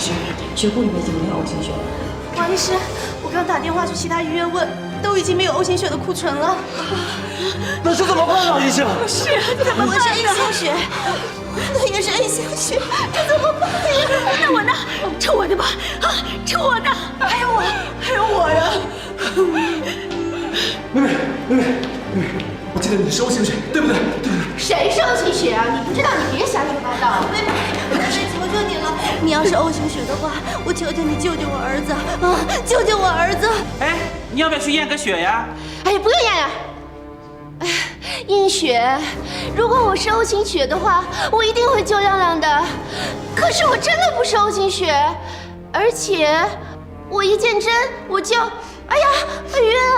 是，血库里面已经没有 O 型血了。王医师，我刚打电话去其他医院问，都已经没有 O 型血的库存了。那这怎么办啊，医生？是啊，怎么办？我是 A 型血，那也是 A 型血，这怎么办呀？那我呢？抽我的吧，啊，抽我的！还有我呀！妹妹，我记得你是 O 型血，对不对？谁是 O 型血啊？你不知道，你别瞎说八道。妹妹，求求你了，你要是 O 型血的话，我求求你救救我儿子啊！救救我儿子！哎，你要不要去验个血呀？哎呀，不用验了。哎，验血，如果我是 O 型血的话，我一定会救亮亮的。可是我真的不是 O 型血，而且我一见针我就，哎呀，很晕啊！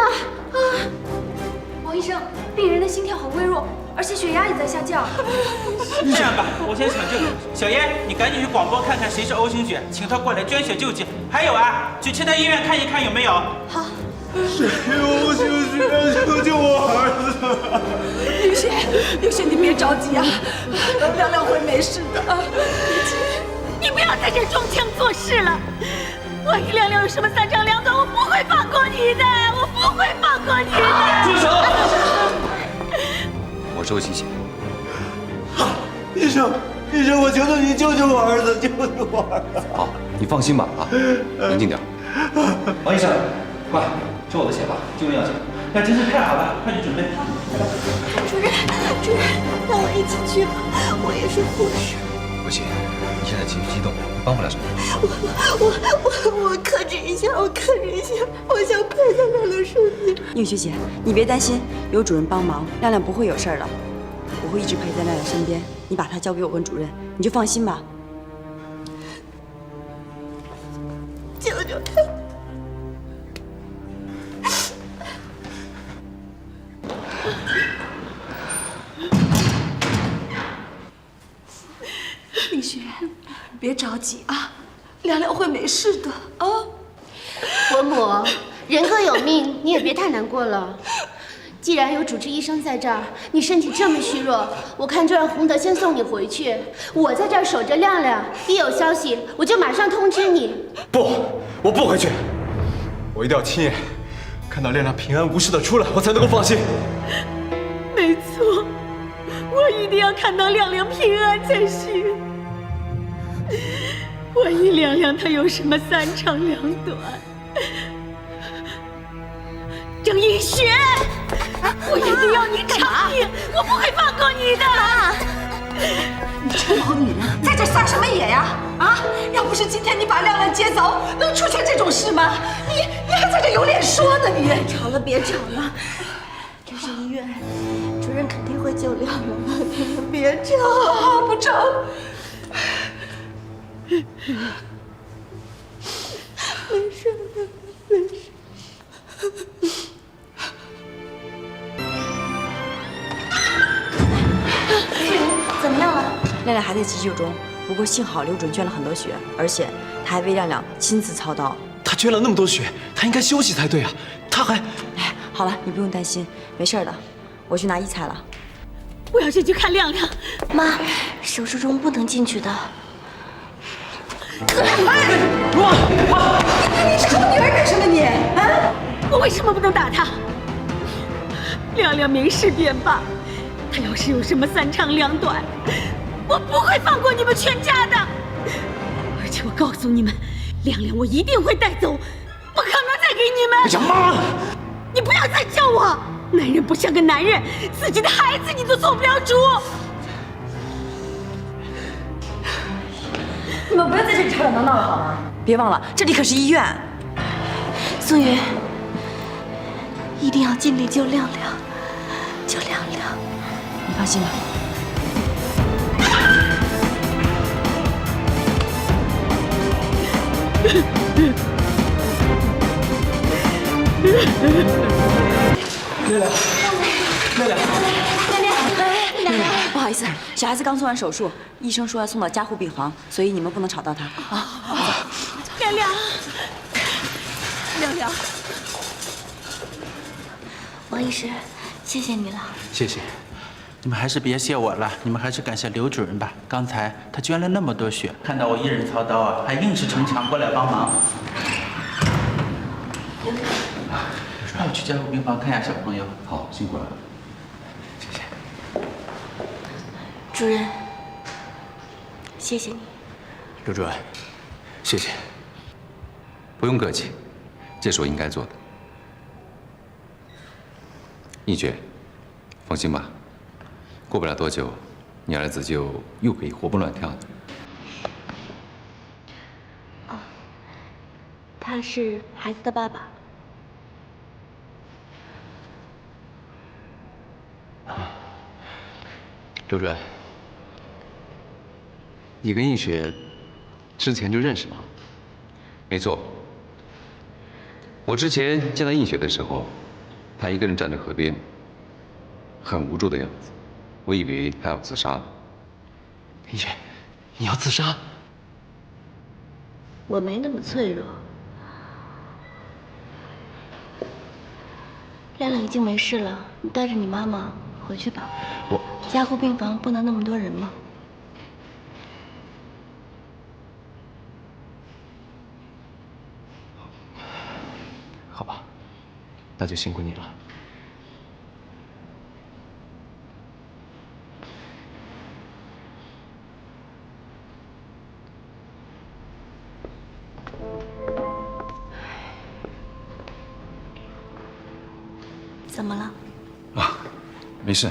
王医生，病人的心跳很微弱，而且血压也在下降。这样吧，我先抢救。小燕，你赶紧去广播看看谁是 O 型血，请他过来捐血救济。还有啊，去其他医院看一看有没有。好。谁有 O 型血？救救我儿子！刘雪，你别着急啊，亮亮会没事的。你不要在这装腔作势了。万一亮亮有什么三长两短，我不会放过你的，我不会放过你的。住手！我是 O 型血。医生，我求求你救救我儿子，救救我儿子！好，你放心吧啊，冷静点。王医生，快抽我的血吧，救命要紧。那真是太好了，快去准备。主任，让我一起去吧，我也是护士。不行，你现在情绪激动，帮不了什么。我克制一下，我想陪在亮亮身边。宁学姐，你别担心，有主任帮忙，亮亮不会有事儿的。我会一直陪在亮亮身边，你把他交给我跟主任，你就放心吧。救救他！丽雪，别着急啊，亮亮会没事的啊。伯母，人各有命，你也别太难过了。既然有主治医生在这儿，你身体这么虚弱，我看就让洪德先送你回去。我在这儿守着亮亮，一有消息我就马上通知你。不，我不回去，我一定要亲眼看到亮亮平安无事的出来，我才能够放心。没错，我一定要看到亮亮平安才行。万一亮亮他有什么三长两短，郑映雪，我一定要你偿命，我不会放过你的。你这老女人在这撒什么野呀？啊！要不是今天你把亮亮接走，能出现这种事吗？你还在这有脸说呢？你别吵了，这是医院，主任肯定会救亮亮的，你们别吵。好，不吵。没事。怎么样了？亮亮还在急救中，不过幸好刘主任捐了很多血，而且他还为亮亮亲自操刀。他捐了那么多血，他应该休息才对啊！他还……哎，好了，你不用担心，没事的。我去拿医材了。我要先去看亮亮。妈，手术中不能进去的。你找我女儿干什么你？啊！我为什么不能打他？亮亮没事便罢，他要是有什么三长两短，我不会放过你们全家的。而且我告诉你们，亮亮我一定会带走，不可能再给你们。小妈，你不要再叫我！男人不像个男人，自己的孩子你都做不了主。你们不要在这里吵吵闹闹了好吗？别忘了，这里可是医院。宋云，一定要尽力救亮亮，救亮亮。你放心吧。亮亮，不好意思，小孩子刚做完手术，医生说要送到加护病房，所以你们不能吵到他啊。亮亮，亮亮，王医师，谢谢你了。谢谢。你们还是别谢我了，你们还是感谢刘主任吧。刚才他捐了那么多血，看到我一人操刀啊，还硬是逞强过来帮忙。让我去加护病房看一下小朋友。好，辛苦了。谢谢。主任，谢谢你。刘主任，谢谢。不用客气，这是我应该做的。易觉，放心吧，过不了多久，你儿子就又可以活蹦乱跳的。他是孩子的爸爸。刘主任，你跟易雪之前就认识吗？没错。我之前见到易雪的时候，她一个人站在河边，很无助的样子，我以为她要自杀了。易雪，你要自杀？我没那么脆弱。亮亮已经没事了，你带着你妈妈回去吧。加护病房不能那么多人吗？好吧，那就辛苦你了。怎么了？啊，没事，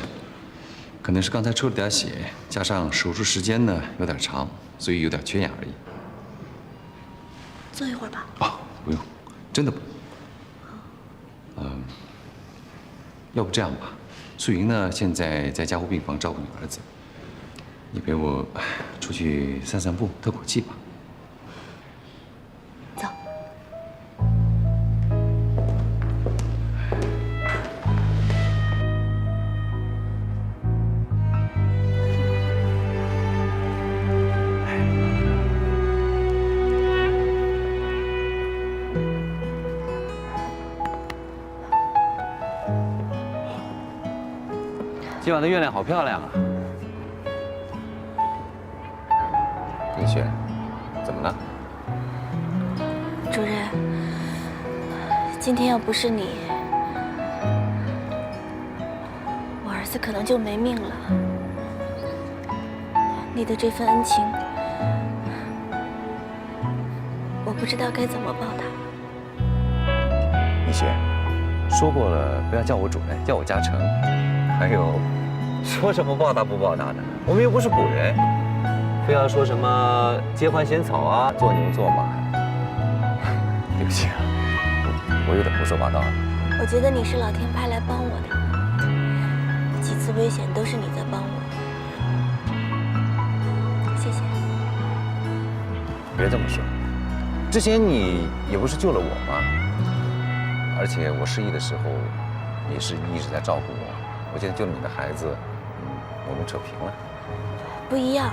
可能是刚才抽了点血，加上手术时间呢有点长，所以有点缺氧而已。坐一会儿吧。啊，不用，真的不用。要不这样吧，素云呢现在在加护病房照顾你儿子，你陪我出去散散步，透口气吧。走。今晚的月亮好漂亮啊！林雪，怎么了？主任，今天要不是你，我儿子可能就没命了。你的这份恩情，我不知道该怎么报答。林雪，说过了，不要叫我主任，叫我嘉诚。还有，说什么报答不报答的？我们又不是古人，非要说什么接环衔草啊，做牛做马。对不起啊，我有点胡说八道了。我觉得你是老天派来帮我的，几次危险都是你在帮我，谢谢。别这么说，之前你也不是救了我吗？而且我失忆的时候，也是你一直在照顾我。我现在救了你的孩子，我们扯平了。不一样，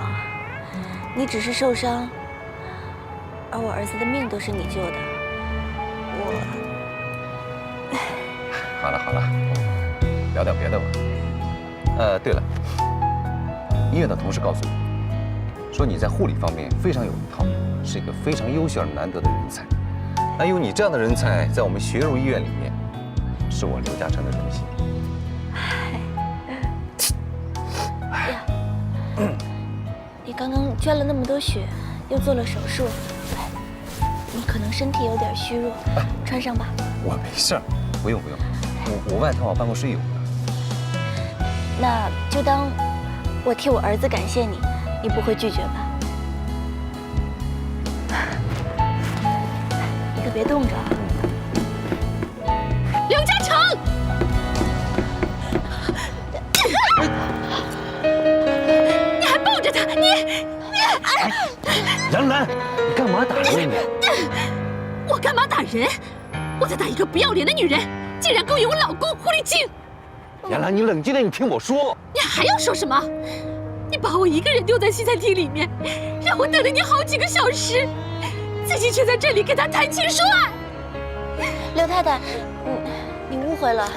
你只是受伤，而我儿子的命都是你救的。好了好了，聊点别的吧。对了，医院的同事告诉我，说你在护理方面非常有一套，是一个非常优秀而难得的人才。那有你这样的人才在我们学儒医院里面，是我刘嘉诚的荣幸。你刚刚捐了那么多血，又做了手术，你可能身体有点虚弱，穿上吧。我没事儿，不用不用，我外套办公室有的。那就当我替我儿子感谢你，你不会拒绝吧？你可别冻着啊！刘嘉诚，你还抱着他，你，杨澜，你干嘛打人你？我干嘛打人？我在打一个不要脸的女人，竟然勾引我老公狐狸精！杨澜，你冷静点，你听我说。你还要说什么？你把我一个人丢在西餐厅里面，让我等了你好几个小时，自己却在这里跟他谈情说爱。刘太太，你误会了。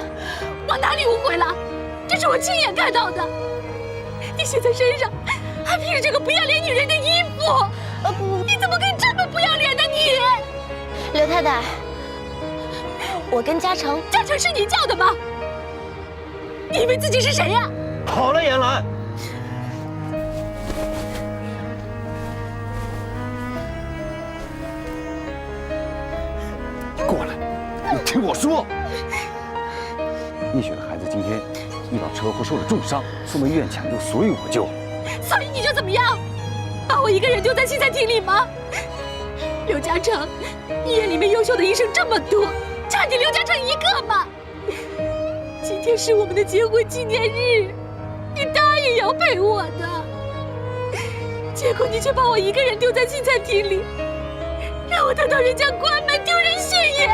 我哪里误会了？这是我亲眼看到的。你写在身上，还披着这个不要脸女人的衣服。不，你怎么可以这么不要脸呢你？刘太太，我跟嘉诚，嘉诚是你叫的吗？你以为自己是谁呀？好了，颜兰，你过来，你听我说。易雪的孩子今天遇到车祸受了重伤，送到医院抢救，所以我就……所以你就怎么样？把我一个人丢在西餐厅里吗？刘嘉诚，医院里面优秀的医生这么多，差你刘嘉诚一个吗？今天是我们的结婚纪念日，你答应要陪我的，结果你却把我一个人丢在西餐厅里，让我等到人家关门，丢人现眼。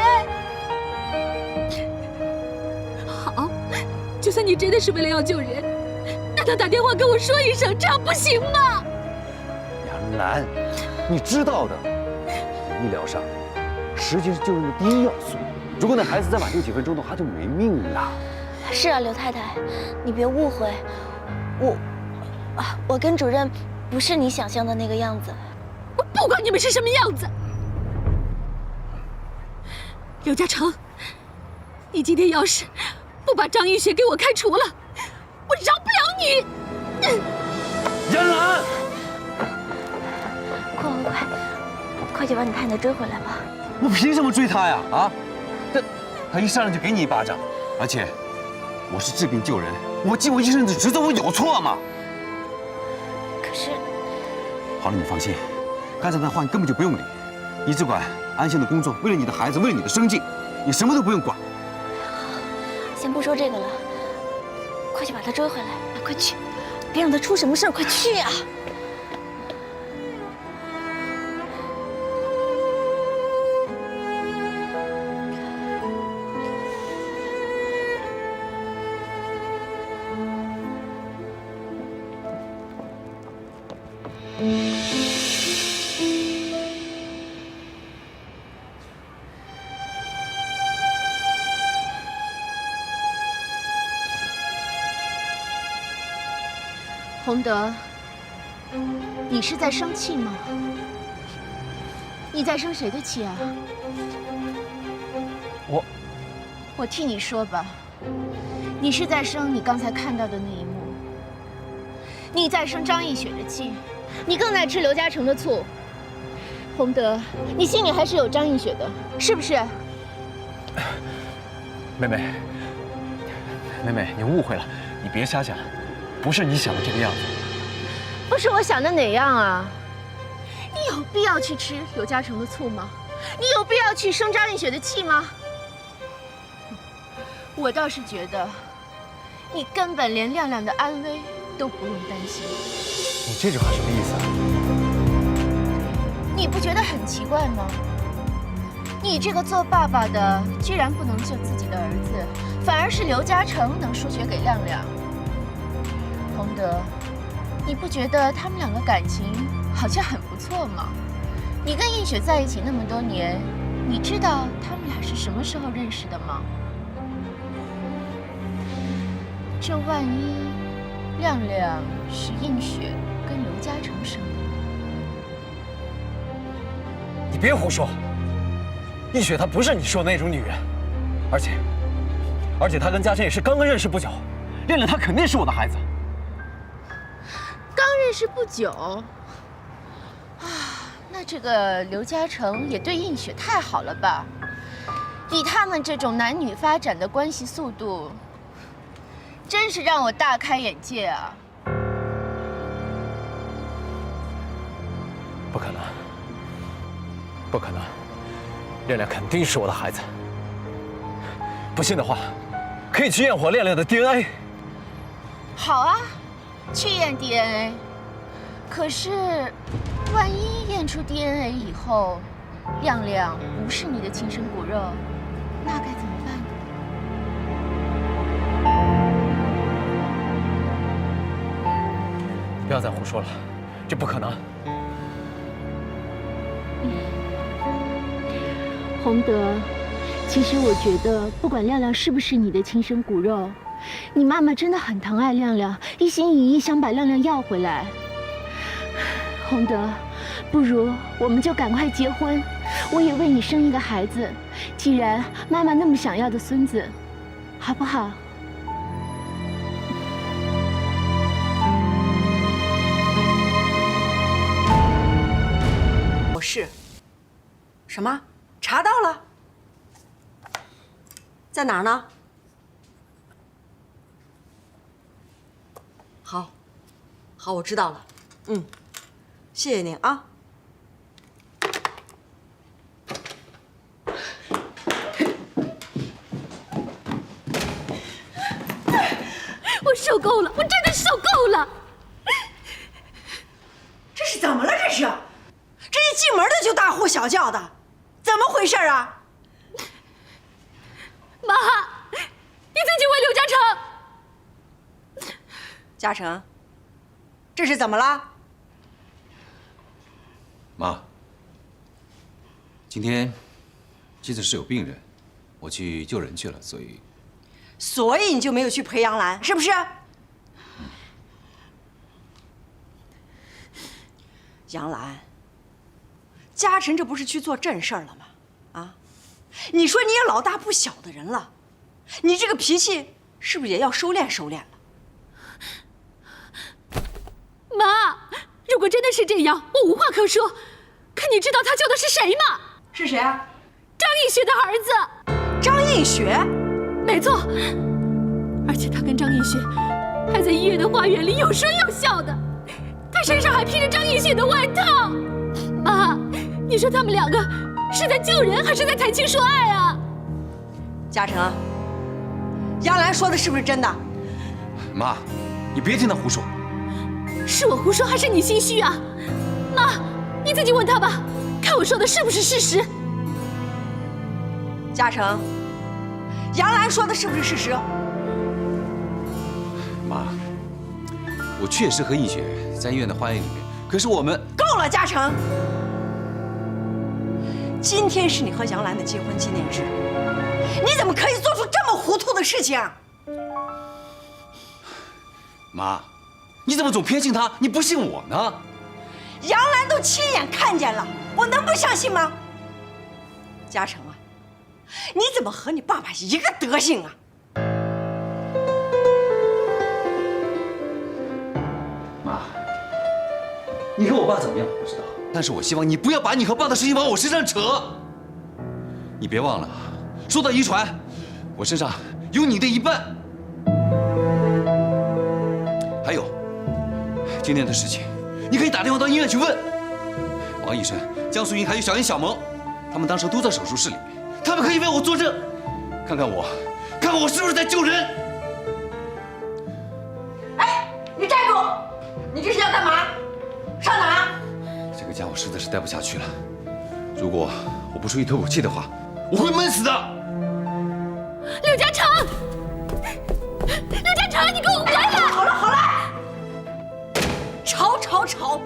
好，就算你真的是为了要救人，那他打电话跟我说一声，这样不行吗？杨澜，你知道的，在医疗上，时间是救人的第一要素。如果那孩子再晚丢几分钟的话，就没命了。是啊，刘太太，你别误会，我跟主任不是你想象的那个样子。我不管你们是什么样子，刘嘉诚，你今天要是不把张映雪给我开除了，我饶不了你！颜兰，快去把你太太追回来吧。我凭什么追他呀？啊，他一上来就给你一巴掌，而且我是治病救人，我尽我医生的职责，我有错吗？可是，好了，你放心，刚才那话你根本就不用理，你只管安心的工作，为了你的孩子，为了你的生计，你什么都不用管。先不说这个了，快去把他追回来，快去，别让他出什么事儿，快去啊！洪德，你是在生气吗？你在生谁的气啊？我替你说吧，你是在生你刚才看到的那一幕。你在生张映雪的气，你更在吃刘嘉诚的醋。洪德，你心里还是有张映雪的，是不是？妹妹，你误会了，你别瞎想，不是你想的这个样子。不是我想的哪样啊？你有必要去吃刘嘉诚的醋吗？你有必要去生张映雪的气吗？我倒是觉得，你根本连亮亮的安危都不用担心。你这句话什么意思啊？你不觉得很奇怪吗？你这个做爸爸的，居然不能救自己的儿子，反而是刘嘉诚能输血给亮亮。洪德，你不觉得他们两个感情好像很不错吗？你跟映雪在一起那么多年，你知道他们俩是什么时候认识的吗？这万一亮亮是映雪跟刘嘉诚生的？你别胡说，映雪她不是你说的那种女人，而且她跟嘉诚也是刚刚认识不久，亮亮她肯定是我的孩子。刚认识不久啊，那这个刘嘉诚也对映雪太好了吧？以他们这种男女发展的关系速度，真是让我大开眼界啊！不可能，不可能，亮亮肯定是我的孩子。不信的话，可以去验我亮亮的 DNA。好啊，去验 DNA。可是，万一验出 DNA 以后，亮亮不是你的亲生骨肉，那该怎么办呢？不要再胡说了，这不可能。洪德，其实我觉得，不管亮亮是不是你的亲生骨肉，你妈妈真的很疼爱亮亮，一心一意想把亮亮要回来。洪德，不如我们就赶快结婚，我也为你生一个孩子。既然妈妈那么想要的孙子，好不好？是，什么？查到了？在哪儿呢？好，好，我知道了。嗯，谢谢您啊。我受够了，我真的受够了！这是怎么了？这是？这一进门的就大呼小叫的，怎么回事啊？妈，你自己问刘嘉诚。嘉诚，这是怎么了？妈，今天妻子是有病人，我去救人去了，所以你就没有去陪杨澜，是不是？杨澜，嘉诚这不是去做正事儿了吗？啊，你说你也老大不小的人了，你这个脾气是不是也要收敛收敛了？妈，如果真的是这样，我无话可说。可你知道他救的是谁吗？是谁啊？张映雪的儿子。张映雪？没错。而且他跟张映雪还在医院的花园里有说有笑的，他身上还披着张映雪的外套。妈，你说他们两个是在救人还是在谈情说爱啊？嘉诚，杨澜说的是不是真的？妈，你别听他胡说。是我胡说还是你心虚啊？妈，你自己问他吧，看我说的是不是事实。嘉诚，杨澜说的是不是事实？妈，我确实和映雪在医院的花园里面，可是我们……够了，嘉诚！今天是你和杨澜的结婚纪念日，你怎么可以做出这么糊涂的事情啊？妈，你怎么总偏信他，你不信我呢？杨澜都亲眼看见了，我能不相信吗？嘉诚啊，你怎么和你爸爸一个德行啊？妈，你和我爸怎么样我不知道，但是我希望你不要把你和爸的事情往我身上扯。你别忘了，说到遗传，我身上有你的一半。还有，今天的事情，你可以打电话到医院去问王医生、江素英还有小英、小萌，他们当时都在手术室里面，他们可以为我作证，看看我是不是在救人。哎，你站住！你这是要干嘛？上哪？这个家我实在是待不下去了，如果我不出去透口气的话，我会闷死的。刘嘉诚，刘嘉诚，你给我回来！好了好了，吵，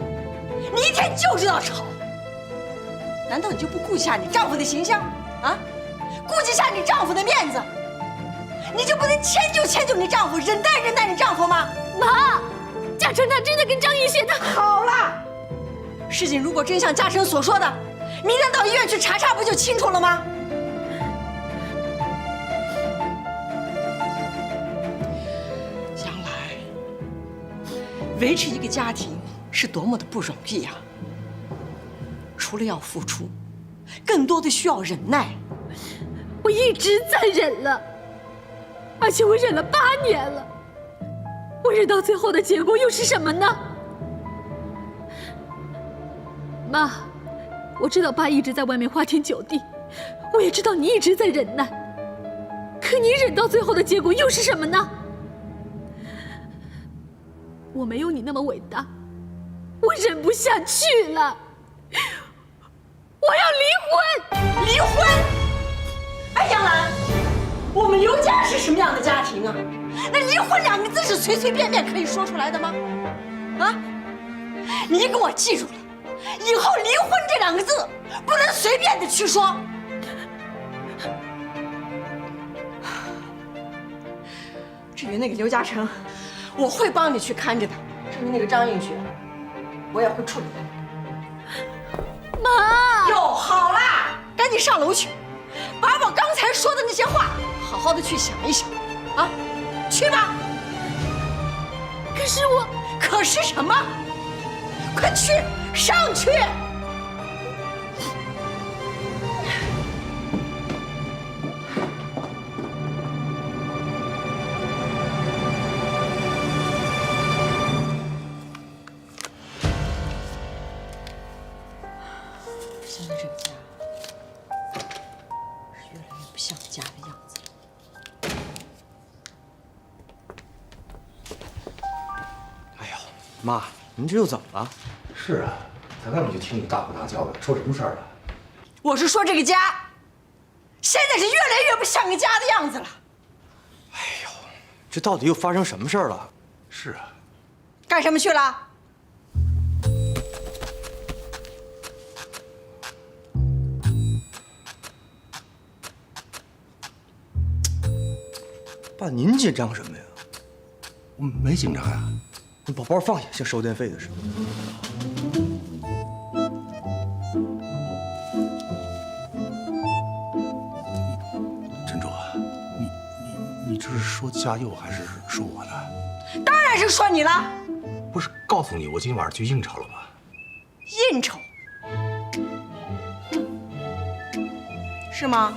你一天就知道吵。难道你就不顾及下你丈夫的形象啊？顾及下你丈夫的面子，你就不能迁就你丈夫，忍耐你丈夫吗？妈，嘉诚他真的跟张映雪他……好了，事情如果真像嘉诚所说的，明天到医院去查查，不就清楚了吗？杨澜，维持一个家庭是多么的不容易呀！除了要付出，更多的需要忍耐。我一直在忍了，而且我忍了8年了。我忍到最后的结果又是什么呢？妈，我知道爸一直在外面花天酒地，我也知道你一直在忍耐，可你忍到最后的结果又是什么呢？我没有你那么伟大，我忍不下去了，我要离婚！离婚？哎，杨澜，我们刘家是什么样的家庭啊？那离婚2个字是随随便便可以说出来的吗？啊，你给我记住了，以后离婚这2个字不能随便的去说。至于那个刘嘉诚，我会帮你去看着他。至于那个张映雪，我也会处理他。妈，哟，好啦，赶紧上楼去，把我刚才说的那些话好好的去想一想，啊，去吧。可是我，可是什么？快去，上去！现在这个家是越来越不像家的样子了。哎呦，妈，您这又怎么了？是啊，才刚你就听你大吼大叫的，出什么事儿了？我是说这个家，现在是越来越不像个家的样子了。哎呦，这到底又发生什么事儿了？是啊，干什么去了？爸，您紧张什么呀？我没紧张呀。你把包放下，先收电费的事。珍珠啊，你这是说嘉佑还是说我呢？当然是说你了。不是告诉你我今晚上去应酬了吗？应酬是吗？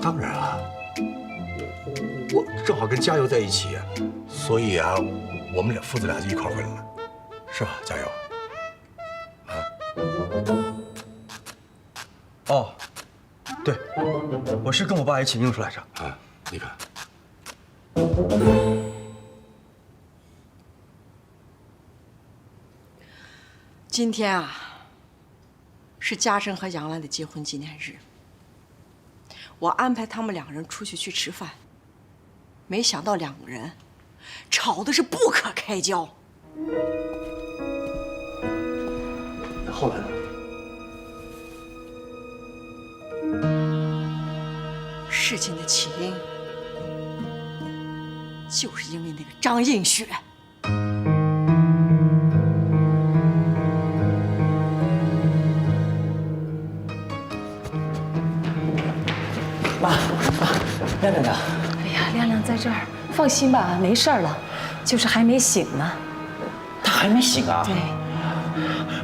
当然啊，我正好跟嘉佑在一起，所以啊，我们父子俩就一块儿回来了，是吧，嘉佑？啊？哦，对，我是跟我爸一起应出来着。啊，你看，今天啊，是嘉诚和杨澜的结婚纪念日。我安排他们两个人出去吃饭，没想到两个人吵的是不可开交。那后来呢？事情的起因就是因为那个张映雪。亮亮呢？哎呀，亮亮在这儿，放心吧，没事儿了，就是还没醒呢。他还没醒啊？对。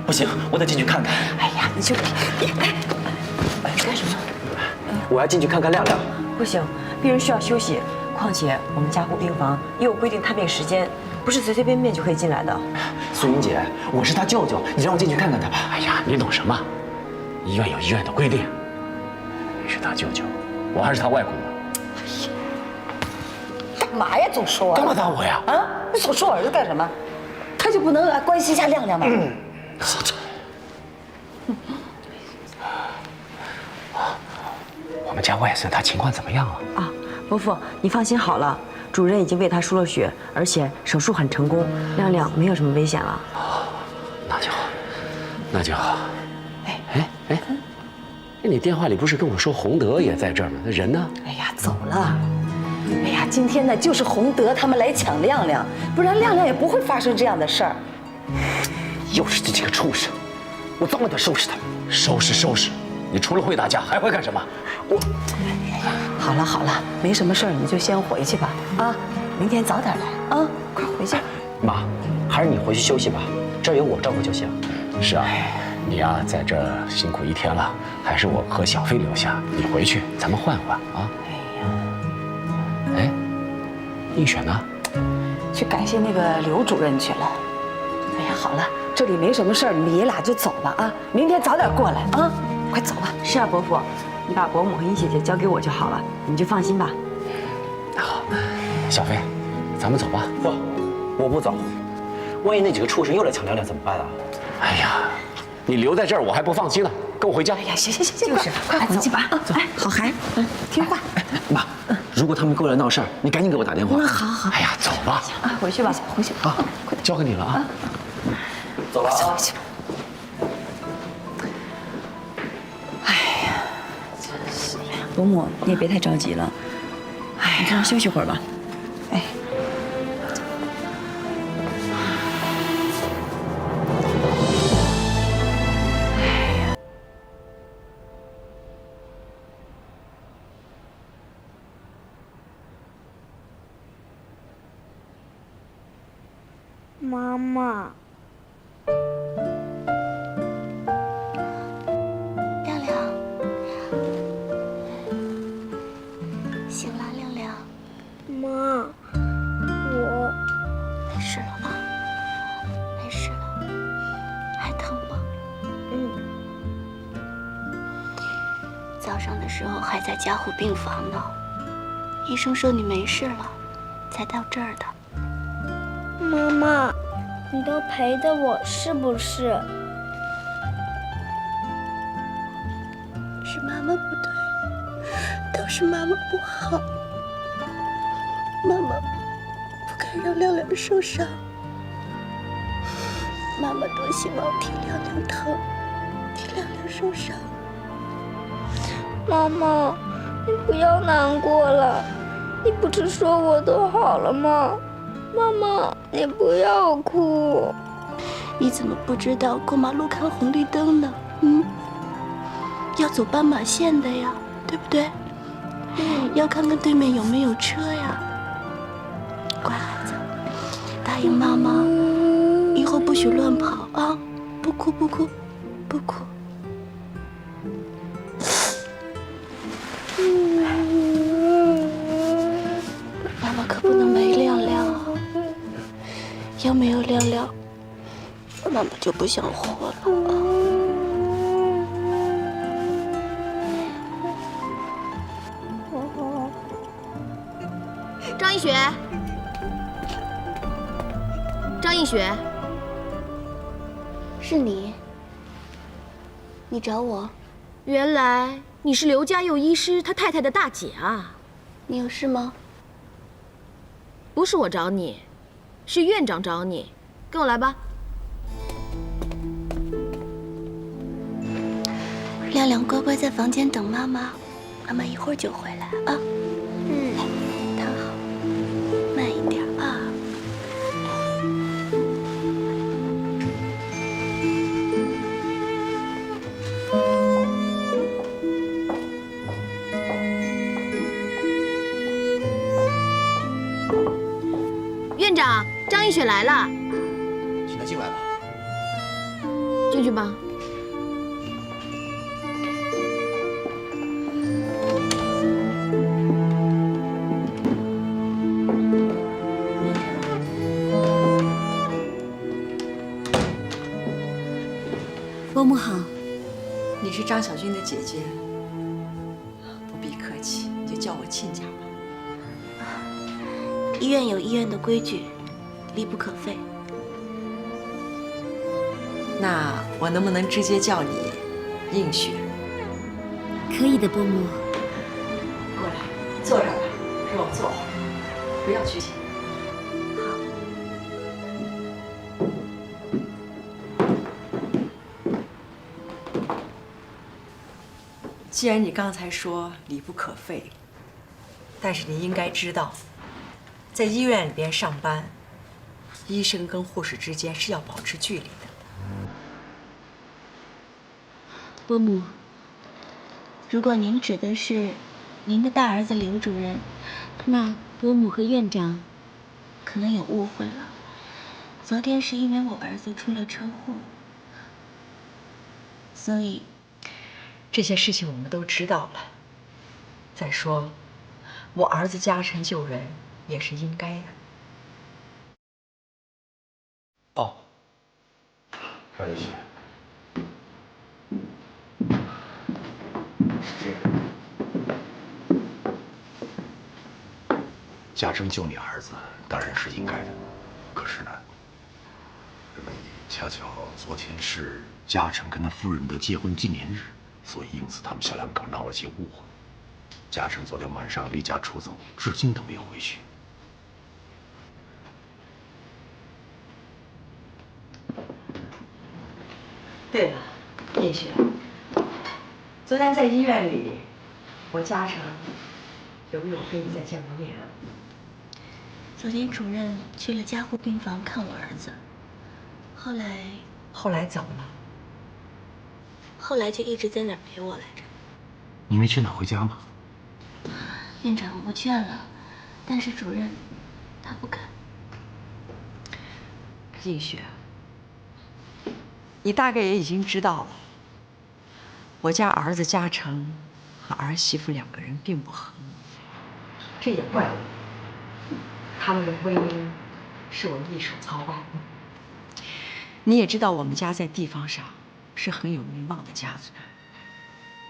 不行，我得进去看看。哎呀，你就别干什么？我要进去看看亮亮。不行，病人需要休息。况且我们加护病房也有规定探病时间，不是随随便便就可以进来的。素云姐，我是他舅舅，你让我进去看看他吧。哎呀，你懂什么？医院有医院的规定。你是他舅舅，我还是他外公呢。干嘛呀？总说干嘛打我呀？啊，你总说我儿子干什么？他就不能来关心一下亮亮吗？我们家外孙他情况怎么样了？啊，伯父，你放心好了，主任已经为他输了血，而且手术很成功，亮亮没有什么危险了。那就好，那就好。哎，你电话里不是跟我说洪德也在这儿吗？那人呢？哎呀，走了。哎呀，今天呢就是洪德他们来抢亮亮，不然亮亮也不会发生这样的事儿。又是这几个畜生，我早晚得收拾他们。收拾！你除了会打架还会干什么？好了好了，没什么事儿，你就先回去吧。啊，明天早点来啊，快回去。妈，还是你回去休息吧，这儿有我照顾就行。是啊，你呀在这儿辛苦一天了，还是我和小飞留下，你回去咱们换换啊。哎，映雪呢？去感谢那个刘主任去了。哎呀，好了，这里没什么事儿，你们爷俩就走吧啊！明天早点过来啊，快走吧。是啊，伯父，你把伯母和殷姐姐交给我就好了，你就放心吧。好，小飞，咱们走吧。不，我不走。万一那几个畜生又来抢亮亮怎么办啊？哎呀，你留在这儿我还不放心呢，跟我回家。哎呀，行，就是快回去吧。走，哎，好孩子，听话。妈，如果他们过来闹事儿，你赶紧给我打电话。好。哎呀，走吧。啊，回去吧，回去啊，交给你了啊。走了啊。回去吧。伯母，你也别太着急了。哎呀，你看休息会儿吧。哎。妈妈，亮亮，醒了，亮亮。妈，我没事了吧？没事了，还疼吗？早上的时候还在加护病房呢，医生说你没事了，才到这儿的。妈妈，你都陪着我是不是？是妈妈不对，都是妈妈不好。妈妈不该让亮亮受伤。妈妈多希望替亮亮疼，替亮亮受伤。妈妈，你不要难过了，你不是说我都好了吗？妈妈，你不要哭。你怎么不知道过马路看红绿灯呢？要走斑马线的呀，对不对？要看看对面有没有车呀。乖孩子，答应妈妈，以后不许乱跑啊！不哭不哭不哭。妈妈可不能没亮亮啊！要没有亮亮，妈妈就不想活了啊！张一雪，张一雪，是你？你找我？原来你是刘家佑医师他太太的大姐啊！你有事吗？不是我找你，是院长找你，跟我来吧。亮亮乖乖在房间等妈妈，妈妈一会儿就回来啊。躺好，慢一点啊。院长，张一雪来了，请她进来吧。进去吧。伯母好，你是张小军的姐姐，不必客气，就叫我亲家吧。医院有医院的规矩，离不可废。那我能不能直接叫你映雪？可以的，伯母。过来，坐这儿吧，让我坐会儿，不要拘谨。既然你刚才说离不可废，但是你应该知道，在医院里边上班，医生跟护士之间是要保持距离的。伯母，如果您指的是您的大儿子刘主任，那伯母和院长可能有误会了。昨天是因为我儿子出了车祸，所以这些事情我们都知道了。再说，我儿子家臣救人也是应该的。哦，张一雪，嘉诚救你儿子当然是应该的，可是呢，恰巧昨天是嘉诚跟他夫人的结婚纪念日，所以因此他们小两口闹了些误会。嘉诚昨天晚上离家出走，至今都没有回去。对了，叶雪，昨天在医院里，我嘉诚有没有跟你再见过面？昨天主任去了加护病房看我儿子，后来怎么了？后来就一直在那儿陪我来着。你没去哪回家吗？院长我劝了，但是主任他不肯。映雪，你大概也已经知道了，我家儿子嘉诚和儿媳妇两个人并不和睦，这也怪我。他们的婚姻是我一手操办的。你也知道，我们家在地方上是很有名望的家族，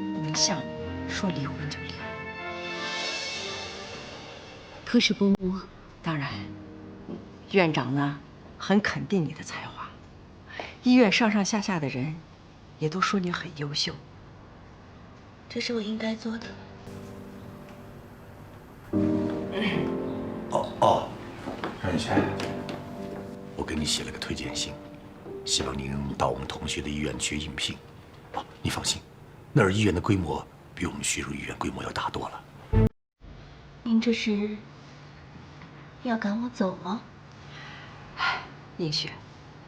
能像你说离婚就离婚。可是伯母，当然，院长呢很肯定你的才华，医院上上下下的人也都说你很优秀。这是我应该做的。张雨轩，我给你写了个推荐信，希望您到我们同学的医院去应聘。你放心，那儿医院的规模比我们徐州医院规模要大多了。您这是要赶我走吗？映雪，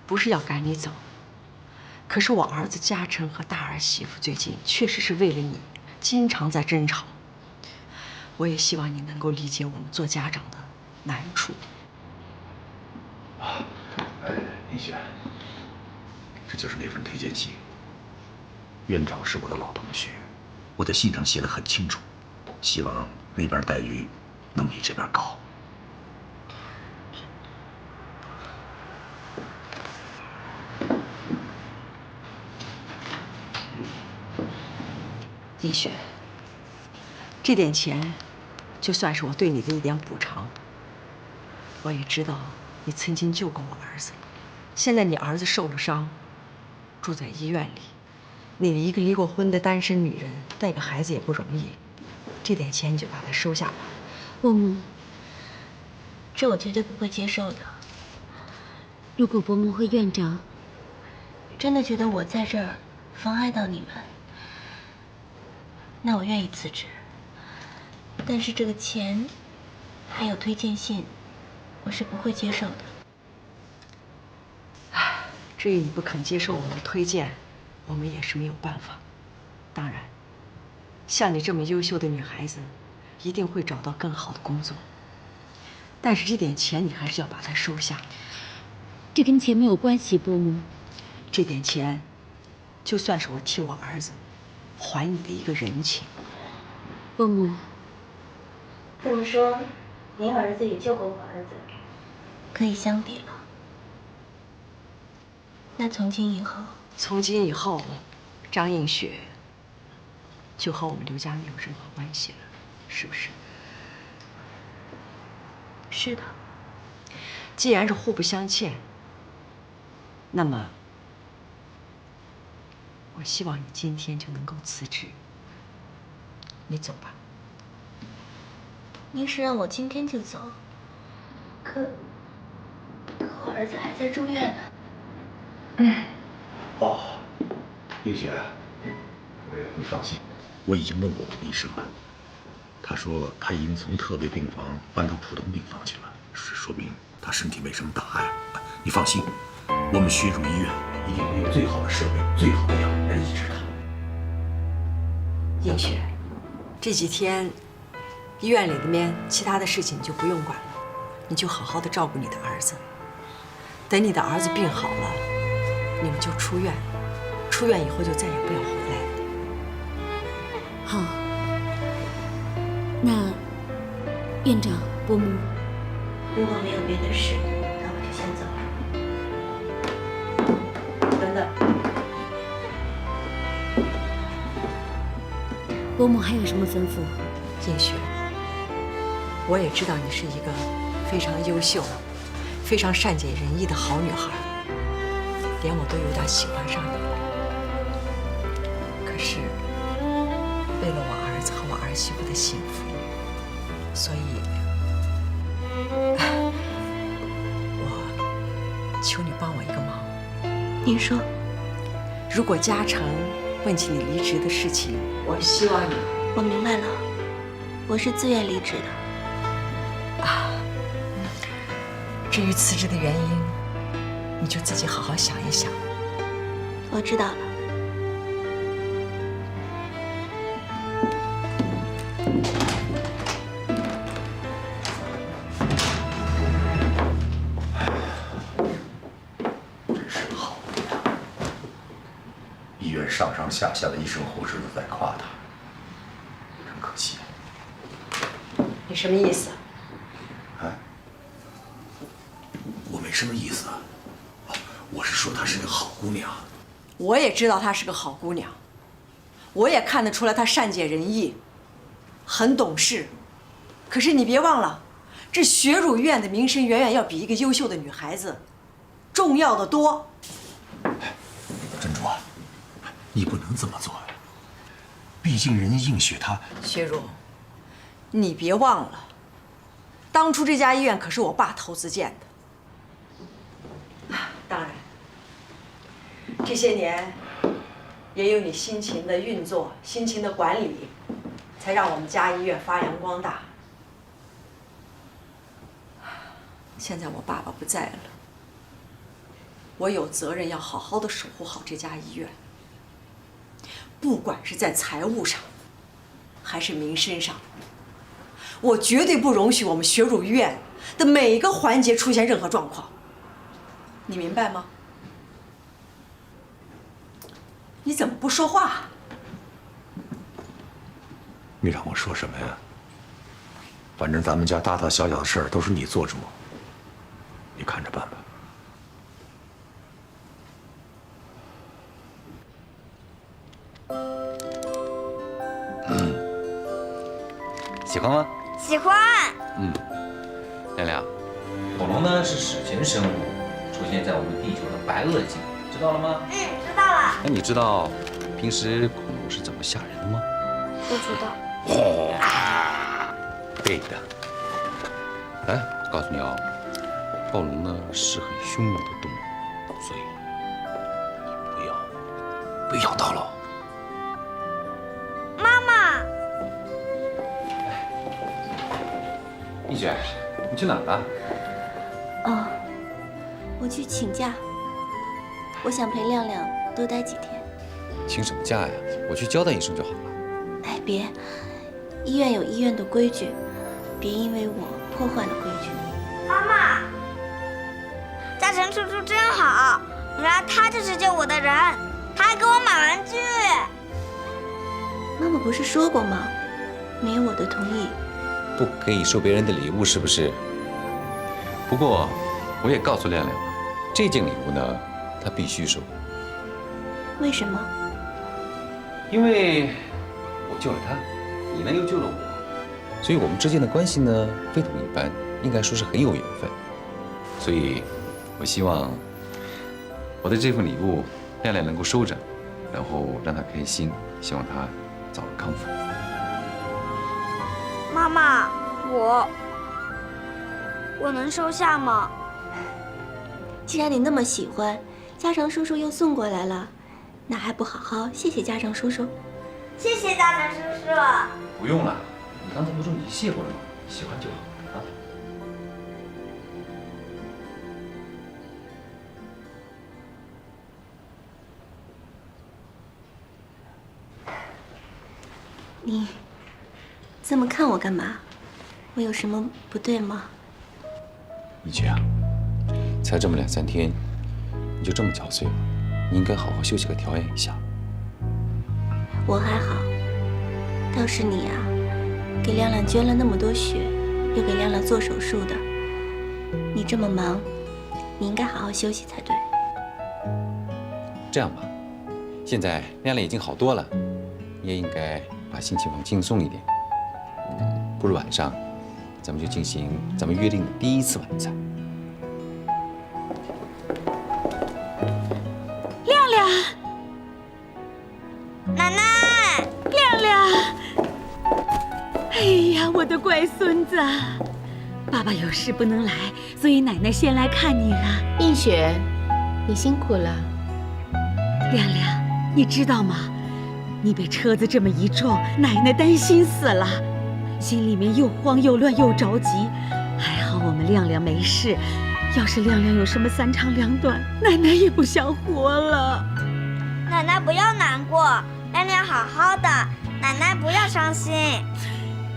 不是要赶你走，可是我儿子嘉诚和大儿媳妇最近确实是为了你经常在争吵。我也希望你能够理解我们做家长的难处。映雪，这就是那份推荐信。院长是我的老同学，我在信上写得很清楚，希望那边待遇能比这边高。映雪，这点钱就算是我对你的一点补偿。我也知道你曾经救过我儿子，现在你儿子受了伤，住在医院里，你一个离过婚的单身女人带个孩子也不容易，这点钱你就把它收下吧。伯母，这我绝对不会接受的。如果伯母和院长真的觉得我在这儿妨碍到你们，那我愿意辞职。但是这个钱还有推荐信，我是不会接受的。至于你不肯接受我们的推荐，我们也是没有办法。当然，像你这么优秀的女孩子，一定会找到更好的工作。但是这点钱你还是要把它收下。这跟钱没有关系，伯母。这点钱，就算是我替我儿子还你的一个人情。伯母，这么说，您儿子也救过我儿子，可以相比了。那从今以后，张映雪就和我们刘家没有任何关系了，是不是？是的。既然是互不相欠，那么我希望你今天就能够辞职。你走吧。您是让我今天就走？可我儿子还在住院呢。映雪，你放心，我已经问过我们医生了，他说他已经从特别病房搬到普通病房去了，说明他身体没什么大碍。你放心，我们徐州医院一定会有最好的设备、最好的药来医治他。映雪，这几天医院里面其他的事情你就不用管了，你就好好的照顾你的儿子。等你的儿子病好了，你们就出院，出院以后就再也不要回来了。好，那院长、伯母，如果没有别的事，那我就先走了。等等，伯母还有什么吩咐？映雪，我也知道你是一个非常优秀、非常善解人意的好女孩，连我都有点喜欢上你了。可是，为了我儿子和我儿媳妇的幸福，所以，我求你帮我一个忙。您说，如果嘉诚问起你离职的事情，我希望你……我明白了。我是自愿离职的。啊，至于辞职的原因，你就自己好好想一想。我知道了。医院上上下下的医生护士都在夸他，真可惜。你什么意思？啊？我没什么意思，我是说她是个好姑娘。我也知道她是个好姑娘，我也看得出来她善解人意，很懂事。可是你别忘了，这学乳院的名声远远要比一个优秀的女孩子重要的多。珍珠啊，你不能这么做呀！毕竟人家映雪她……学乳，你别忘了，当初这家医院可是我爸投资建的。当然，这些年也有你辛勤的运作、辛勤的管理，才让我们家医院发扬光大。现在我爸爸不在了，我有责任要好好的守护好这家医院，不管是在财务上，还是名声上，我绝对不容许我们学乳院的每一个环节出现任何状况。你明白吗？你怎么不说话？你让我说什么呀？反正咱们家大大小小的事儿都是你做主，你看着办吧。喜欢吗？喜欢。亮亮，恐龙呢是史前生物，出现在我们地球的白垩纪，知道了吗？知道了。那你知道平时恐龙是怎么吓人的吗？不知道。对的。哎，告诉你哦，暴龙呢是很凶猛的动物，所以你不要到了。妈妈，蜜雪，你去哪儿了？哦，我去请假，我想陪亮亮多待几天。请什么假呀？我去交代一声就好了。哎，别，医院有医院的规矩，别因为我破坏了规矩。妈妈，嘉诚叔叔真好，原来他就是救我的人，他还给我买玩具。妈妈不是说过吗？没有我的同意，不可以收别人的礼物，是不是？不过，我也告诉亮亮，这件礼物呢，他必须收。为什么？因为我救了他，你呢又救了我，所以我们之间的关系呢非同一般，应该说是很有缘分。所以，我希望我的这份礼物，亮亮能够收着，然后让他开心，希望他早日康复。妈妈，我能收下吗？既然你那么喜欢，嘉诚叔叔又送过来了，那还不好好谢谢嘉诚叔叔？谢谢嘉诚叔叔。不用了，你刚才不是说你谢过了吗？喜欢就好啊。你这么看我干嘛？我有什么不对吗？一雪啊，才这么2、3天，你就这么憔悴了，你应该好好休息和调养一下。我还好，倒是你啊，给亮亮捐了那么多血，又给亮亮做手术的，你这么忙，你应该好好休息才对。这样吧，现在亮亮已经好多了，你也应该把心情放轻松一点。不如晚上，咱们就进行咱们约定的第一次晚餐。亮亮，奶奶，亮亮，哎呀，我的乖孙子，爸爸有事不能来，所以奶奶先来看你了。映雪，你辛苦了。亮亮，你知道吗？你被车子这么一撞，奶奶担心死了。心里面又慌又乱又着急。还好我们亮亮没事，要是亮亮有什么三长两短，奶奶也不想活了。奶奶不要难过，亮亮好好的，奶奶不要伤心。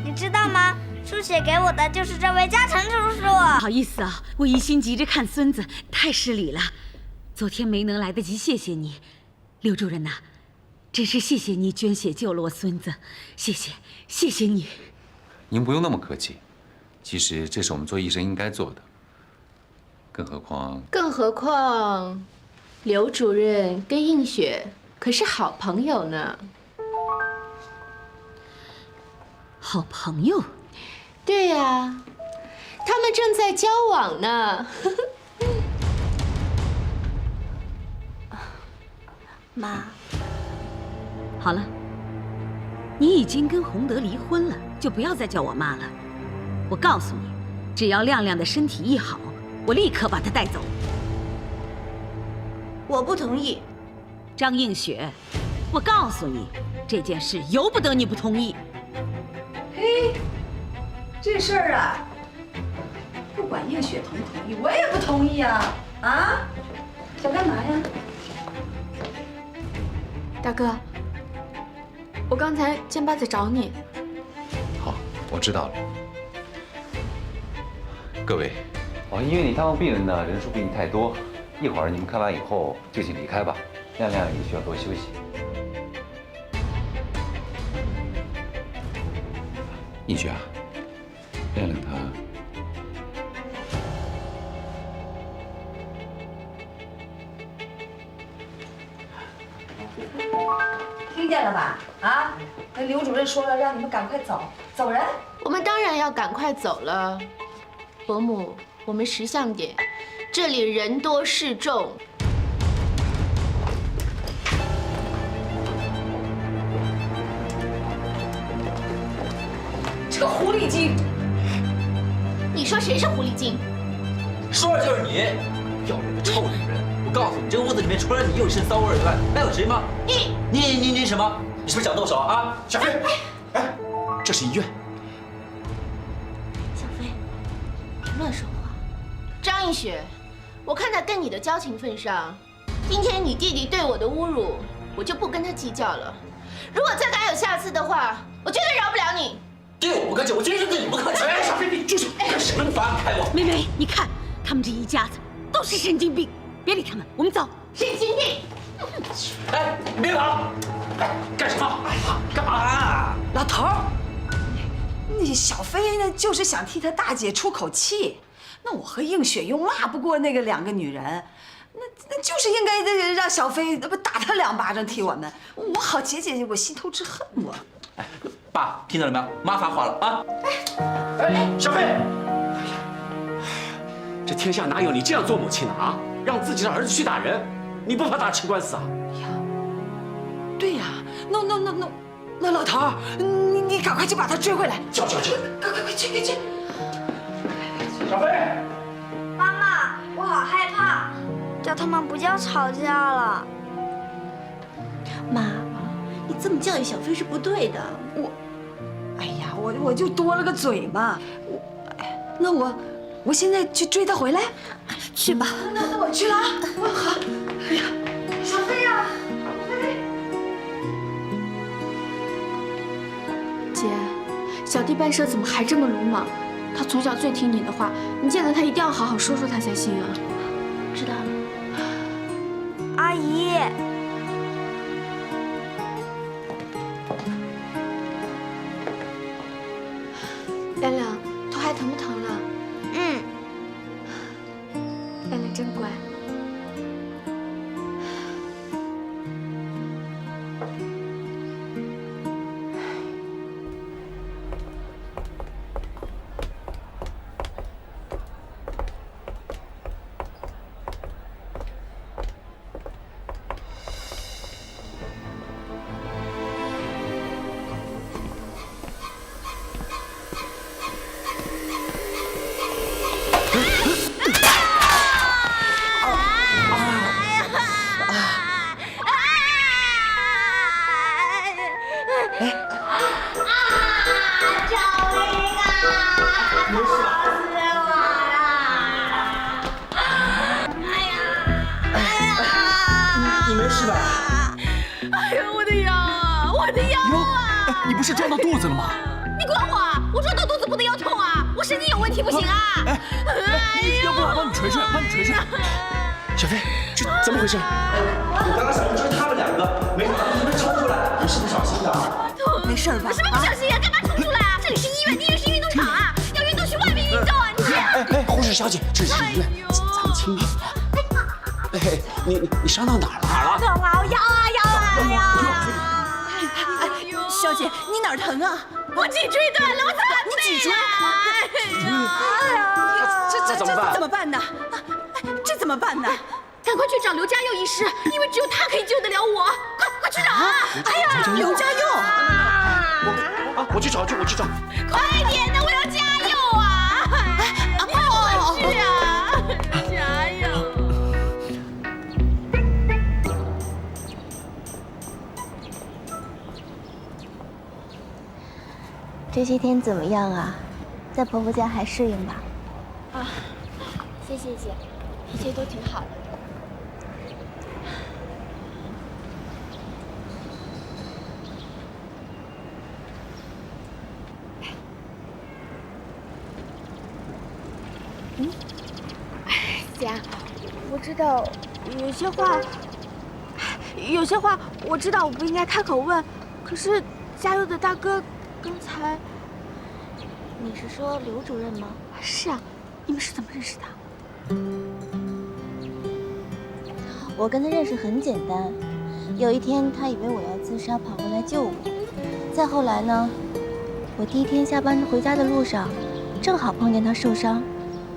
你知道吗？书写给我的就是这位嘉诚叔叔。不好意思啊，我一心急着看孙子，太失礼了。昨天没能来得及谢谢你，刘主任呐，真是谢谢你捐血救了我孙子，谢谢你。您不用那么客气，其实这是我们做医生应该做的。更何况，刘主任跟映雪可是好朋友呢。好朋友？对呀，他们正在交往呢。妈，好了，你已经跟洪德离婚了，就不要再叫我妈了。我告诉你，只要亮亮的身体一好，我立刻把他带走。我不同意。张映雪，我告诉你，这件事由不得你不同意。嘿，这事儿啊，不管映雪同不同意，我也不同意啊！啊，想干嘛呀？大哥，我刚才见爸在找你。好，我知道了。各位，往医院里探望病人呢，人数比你太多，一会儿你们看完以后就请离开吧。亮亮也需要多休息。映雪啊，亮亮他。听见了吧？啊，那刘主任说了，让你们赶快走，走人。我们当然要赶快走了。伯母，我们识相点，这里人多势众。这个狐狸精！你说谁是狐狸精？说的就是你，要脸的臭女人！我告诉你，这屋子里面除了你有一身骚味以外，还有谁吗？你什么？你是不是想动手啊？小飞，哎，这是医院。小飞，别乱说话。张映雪，我看在跟你的交情份上，今天你弟弟对我的侮辱，我就不跟他计较了。如果再敢有下次的话，我绝对饶不了你。对我不客气，我今天是对你不客气。哎，小飞，你住手！干什么？你放开我！梅梅，你看他们这一家子都是神经病，别理他们，我们走。神经病！哎，你别跑！哎，干什么？哎呀，干嘛啊？老头儿，那小飞呢，就是想替他大姐出口气。那我和映雪又骂不过那个两个女人，那就是应该让小飞不打他2巴掌，替我们，我好解解我心头之恨我。哎，爸，听到了没有？妈发话了啊！哎，小飞！这天下哪有你这样做母亲的啊？让自己的儿子去打人，你不怕打起官司啊？对呀，那老头儿，你赶快去把他追回来！叫！快去！小飞，妈妈，我好害怕，叫他们不要吵架了。妈，你这么教育小飞是不对的。哎呀，我就多了个嘴嘛。那我现在去追他回来，去吧。那我去了啊。好。哎呀，小飞呀，姐，小弟办事怎么还这么鲁莽？他从小最听你的话，你见到他一定要好好说说他才行啊。知道了。阿姨。亮亮，头还疼不疼了？嗯。亮亮真乖。赵你不是撞到肚子了吗？你管我啊！我撞到肚子不能腰痛啊！我神经有问题不行啊！要不我帮你捶捶，帮你捶捶。小飞，这怎么回事？我刚刚想追他们2个，没想到你们冲出来，你是不小心的。没事吧？什么不小心啊？干嘛冲出来啊？这里是医院，医院是运动场啊！要运动去外面运动啊！你护士小姐，这是医院，咱们轻点。你伤到哪儿了？疼啊！腰啊！小姐，你哪儿疼啊？我脊椎断了，我惨你脊椎？这怎么办呢？这怎么办呢？赶快去找刘家佑医师，因为只有他可以救得了我。快去找啊！哎呀，刘家佑！我去找。快点的，我要加油啊！快去啊！加油！这些天怎么样啊？在婆婆家还适应吧？啊，谢谢姐，一切都挺好的。姐，我知道有些话我知道我不应该开口问，可是加油的大哥刚才……你是说刘主任吗？是啊，你们是怎么认识的？我跟他认识很简单，有一天他以为我要自杀，跑过来救我。再后来呢，我第一天下班回家的路上，正好碰见他受伤，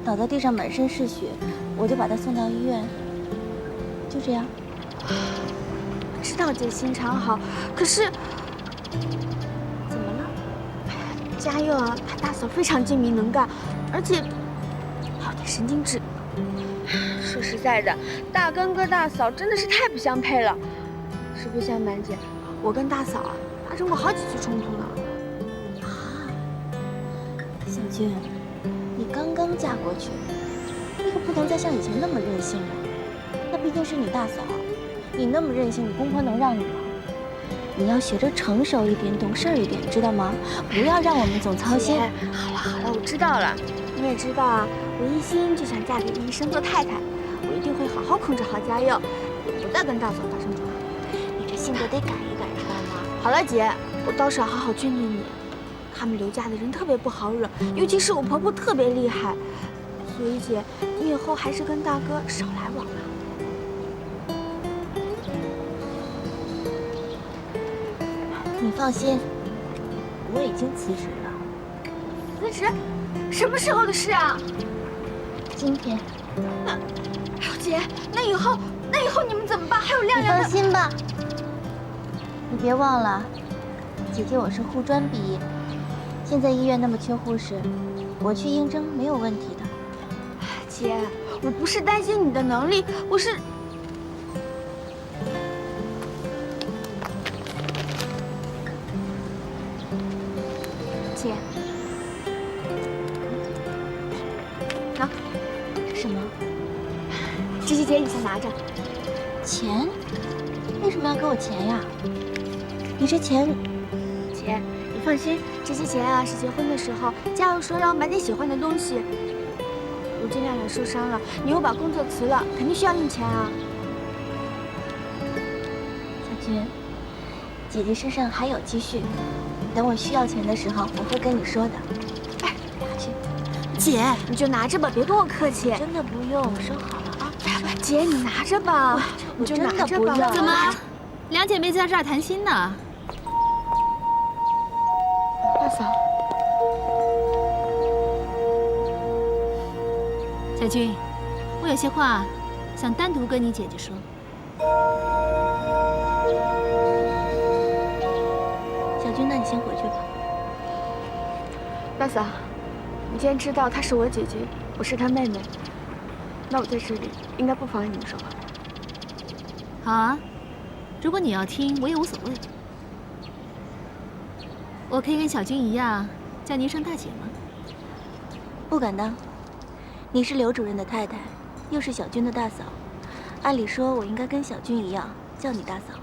倒在地上满身是血，我就把他送到医院。就这样。知道姐心肠好，可是怎么了？嘉佑啊，他大嫂非常精明能干，而且还有点神经质。说实在的，大哥跟大嫂真的是太不相配了。实不相瞒姐，我跟大嫂啊发生过好几次冲突呢。啊，小军，你刚刚嫁过去，你可不能再像以前那么任性了。那毕竟是你大嫂，你那么任性，你公婆能让你吗？你要学着成熟一点，懂事一点，知道吗？不要让我们总操心。好了，我知道了。你也知道啊，我一心就想嫁给医生做太太，我一定会好好控制好嘉佑，不再跟大嫂发生冲突。你这性格得改一改，知道吗？好了，姐，我到时候好好劝劝你。他们刘家的人特别不好惹，尤其是我婆婆特别厉害，所以姐，你以后还是跟大哥少来往吧。你放心，我已经辞职了。辞职？什么时候的事啊？今天。姐，那以后你们怎么办？还有亮亮的。你放心吧，你别忘了，姐姐我是护专毕业，现在医院那么缺护士，我去应征没有问题的。姐，我不是担心你的能力，我是……姐，拿，这什么？这些姐你先拿着。钱？为什么要给我钱呀？你这钱……姐，你放心，这些钱啊是结婚的时候嘉佑说让我买点喜欢的东西。如今亮亮受伤了，你又把工作辞了，肯定需要用钱啊。小军，姐姐身上还有积蓄，等我需要钱的时候，我会跟你说的。哎，拿去。姐，你就拿着吧，别跟我客气。真的不用，收好了啊。姐，你拿着吧，你就拿着吧。怎么，两姐妹在这儿谈心呢？大嫂，小军，我有些话想单独跟你姐姐说。小军，那你先回去吧。大嫂，你既然知道她是我姐姐，我是她妹妹，那我在这里应该不妨碍你们说话。好啊，如果你要听，我也无所谓。我可以跟小军一样叫你一声大姐吗？不敢当。你是刘主任的太太，又是小军的大嫂，按理说我应该跟小军一样叫你大嫂。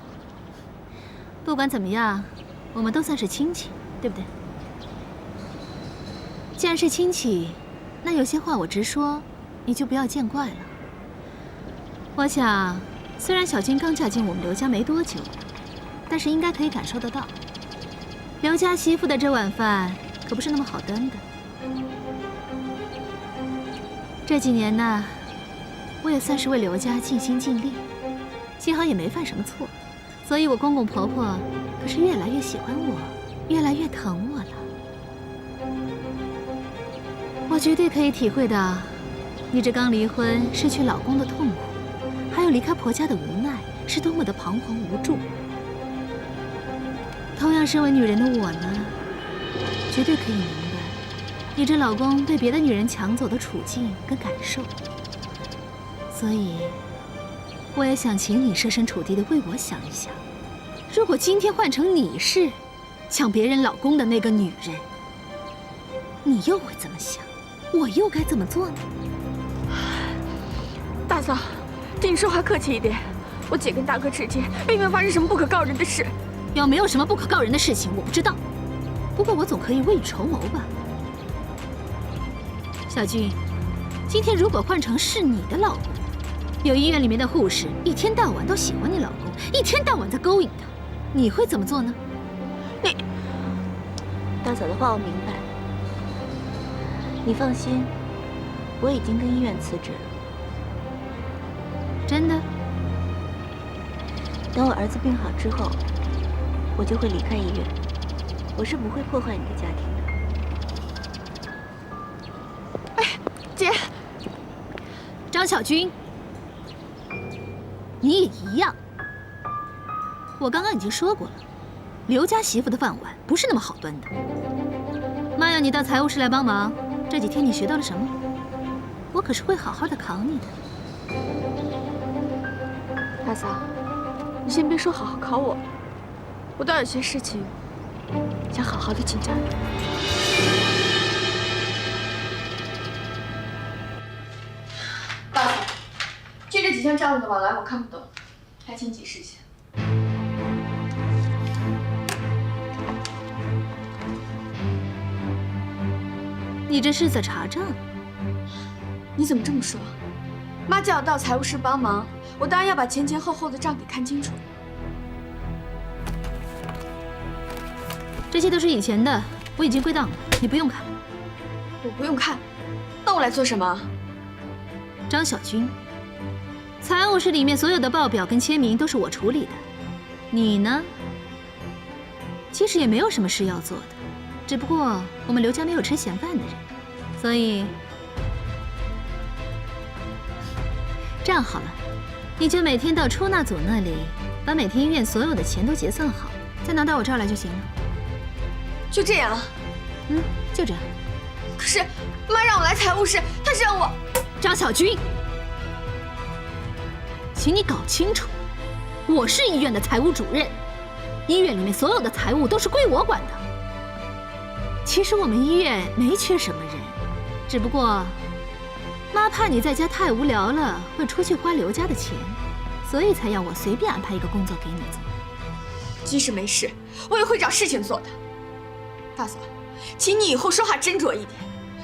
不管怎么样，我们都算是亲戚，对不对？既然是亲戚，那有些话我直说，你就不要见怪了。我想，虽然小军刚嫁进我们刘家没多久，但是应该可以感受得到，刘家媳妇的这碗饭可不是那么好端的。这几年呢，我也算是为刘家尽心尽力，幸好也没犯什么错，所以我公公婆婆可是越来越喜欢我，越来越疼我了。我绝对可以体会到，你这刚离婚失去老公的痛苦，还有离开婆家的无奈，是多么的彷徨无助。同样身为女人的我呢，绝对可以明白你这老公被别的女人抢走的处境跟感受。所以，我也想请你设身处地的为我想一想，如果今天换成你是抢别人老公的那个女人，你又会怎么想？我又该怎么做呢？大嫂，听你说话客气一点。我姐跟大哥之间并没有发生什么不可告人的事。有没有什么不可告人的事情，我不知道。不过我总可以未雨绸缪吧。小军，今天如果换成是你的老公，有医院里面的护士一天到晚都喜欢你老公，一天到晚在勾引他，你会怎么做呢？你，大嫂的话我明白。你放心，我已经跟医院辞职了。真的？等我儿子病好之后，我就会离开医院。我是不会破坏你的家庭的。哎，姐，张小军，你也一样。我刚刚已经说过了，刘家媳妇的饭碗不是那么好端的。妈要你到财务室来帮忙，这几天你学到了什么？我可是会好好的考你的。大嫂，你先别说好好考我，我倒有些事情想好好的请教你。大嫂，就这几项账目的往来我看不懂，还请解释一下。你这是在查账？你怎么这么说？妈叫我到财务室帮忙，我当然要把前前后后的账给看清楚。这些都是以前的，我已经归档了，你不用看。我不用看，那我来做什么？张小军，财务室里面所有的报表跟签名都是我处理的，你呢？其实也没有什么事要做的，只不过我们刘家没有吃闲饭的人，所以这样好了，你就每天到出纳组那里，把每天医院所有的钱都结算好，再拿到我这儿来就行了。就这样？就这样。可是妈让我来财务室，她是让我……张小军，请你搞清楚，我是医院的财务主任，医院里面所有的财务都是归我管的。其实我们医院没缺什么人，只不过妈怕你在家太无聊了，会出去花刘家的钱，所以才要我随便安排一个工作给你做。即使没事，我也会找事情做的。大嫂，请你以后说话斟酌一点。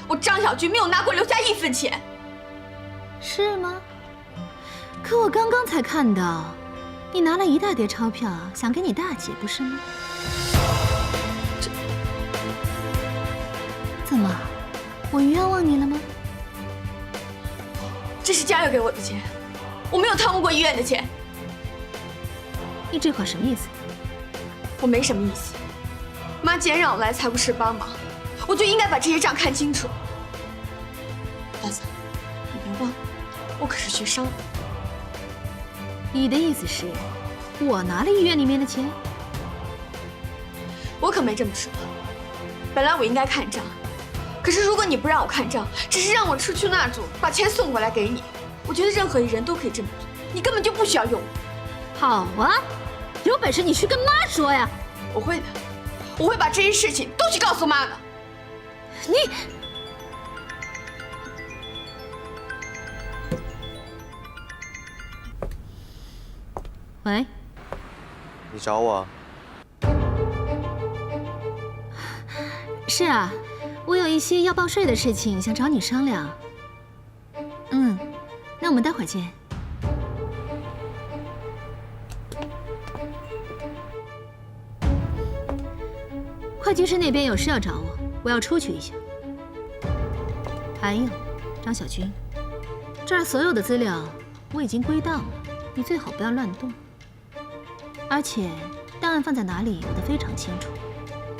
我张小军没有拿过刘家1分钱。是吗？可我刚刚才看到，你拿了一大叠钞票，想给你大姐，不是吗？怎么，我冤枉你了吗？这是家佑给我的钱，我没有贪污过医院的钱。你这话什么意思？我没什么意思。妈既然让我来财务室帮忙，我就应该把这些账看清楚。大嫂，你别忘了，我可是学商的。你的意思是，我拿了医院里面的钱？我可没这么说。本来我应该看账，可是如果你不让我看账，只是让我出去那组把钱送过来给你，我觉得任何一人都可以这么做，你根本就不需要用我。好啊，有本事你去跟妈说呀！我会的，我会把这些事情都去告诉妈的。你。喂，你找我？是啊，我有一些要报税的事情想找你商量。那我们待会儿见。会计师那边有事要找我，我要出去一下。还有，张小军，这儿所有的资料我已经归档了，你最好不要乱动。而且，档案放在哪里，我都非常清楚。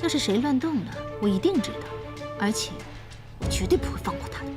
要是谁乱动了，我一定知道，而且我绝对不会放过他的。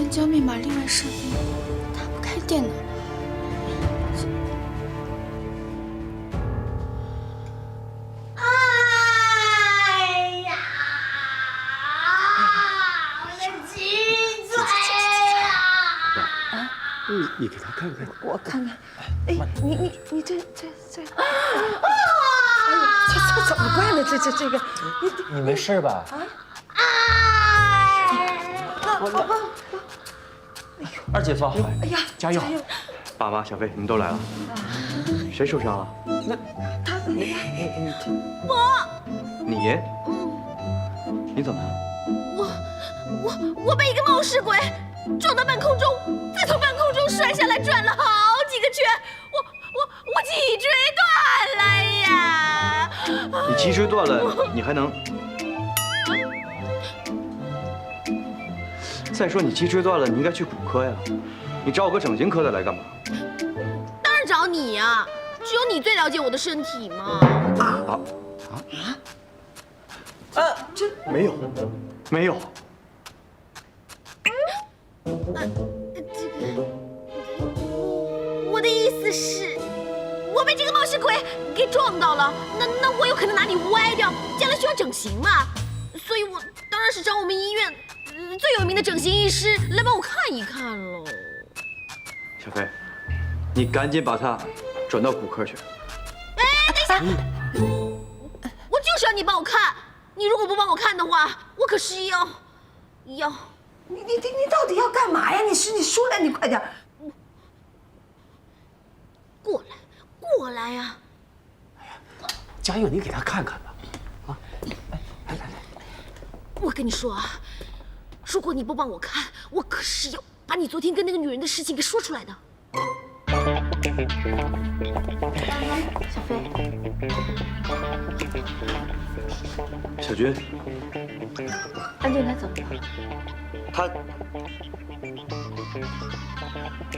将密码另外设定，打不开电脑。哎呀，我的鸡嘴啊！你给他看看，我看看。哎，你这，哎呀，这怎么办呢？这个，你没事吧？宝。二姐夫，哎呀，加油！爸妈、小飞，你们都来了。谁受伤了？你怎么了？我被一个冒失鬼撞到半空中，再从半空中摔下来，转了好几个圈，我脊椎断了呀！你脊椎断了，你还能？再说你脊椎断了，你应该去骨科呀。你找我个整形科的来干嘛？当然找你呀，只有你最了解我的身体嘛。这没有。我的意思是，我被这个冒失鬼给撞到了，那我有可能哪里歪掉，将来需要整形嘛，所以我当然是找我们医院最有名的整形医师来帮我看一看喽。小飞，你赶紧把他转到骨科去。哎，等一下，我就是要你帮我看，你如果不帮我看的话，我可是要。你到底要干嘛呀？你说来，你快点。过来呀！哎呀，嘉佑，你给他看看吧。啊，来。我跟你说啊，如果你不帮我看，我可是要把你昨天跟那个女人的事情给说出来的。小飞，小军，安静，他怎么了？他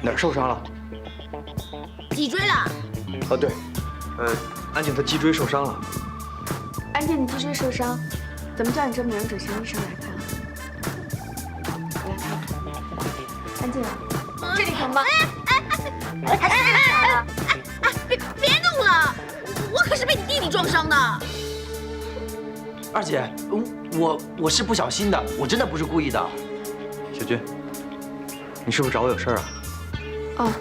哪儿受伤了？脊椎了。哦，对，安静，她脊椎受伤了。安静，你脊椎受伤，怎么叫你这么名整形医生来看？我来看看。安静啊，这里疼吗？别弄了，我可是被你弟弟撞伤的。二姐，我是不小心的，我真的不是故意的。小军，你是不是找我有事啊？哦，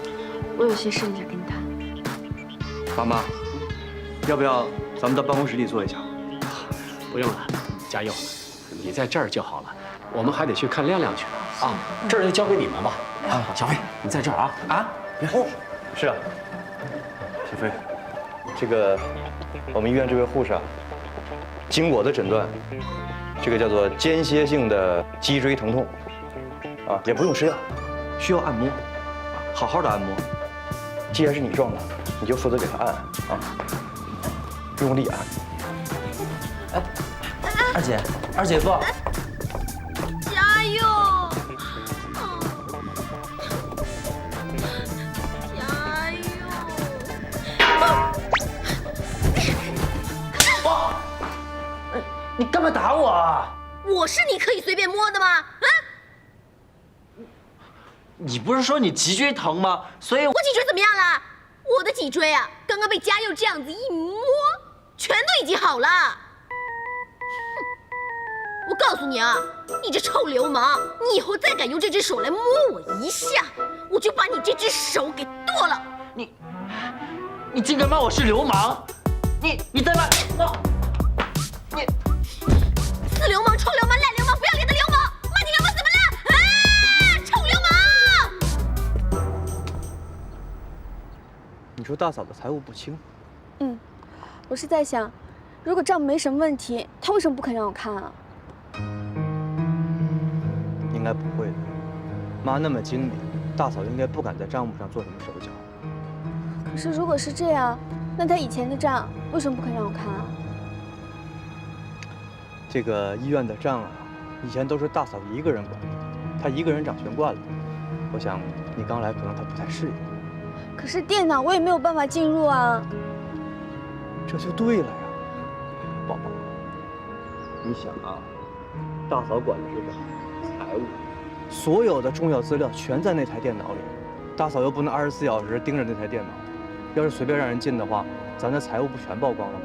我有些事想跟你谈。爸妈，要不要咱们到办公室里坐一下？不用了，嘉佑，你在这儿就好了。我们还得去看亮亮去啊，这儿就交给你们吧。啊，小飞，你在这儿啊啊！是啊，小飞，这个我们医院这位护士啊，经我的诊断，这个叫做间歇性的脊椎疼痛，啊，也不用吃药，需要按摩，好好的按摩。既然是你撞的，你就负责给他按啊，用力按。哎，二姐夫，加油！加油！你干嘛打我啊？我是你可以随便摸的吗？啊！你不是说你脊椎疼吗？所以我脊椎怎么样了？我的脊椎啊，刚刚被嘉佑这样子一摸，全都已经好了。我告诉你啊，你这臭流氓，你以后再敢用这只手来摸我一下，我就把你这只手给剁了。你竟敢骂我是流氓！你再骂我！你死流氓、臭流氓、烂流氓、不要脸的流氓！骂你流氓怎么了？啊！臭流氓！你说大嫂的财务不清？我是在想，如果账目没什么问题，她为什么不肯让我看啊？应该不会的。妈那么精明，大嫂应该不敢在账目上做什么手脚。可是如果是这样，那她以前的账为什么不肯让我看啊？这个医院的账啊，以前都是大嫂一个人管理，她一个人掌权惯了。我想你刚来，可能她不太适应。可是电脑我也没有办法进入啊。这就对了呀，宝宝。你想啊，大嫂管的是什么？财务，所有的重要资料全在那台电脑里。大嫂又不能24小时盯着那台电脑，要是随便让人进的话，咱的财务不全曝光了吗？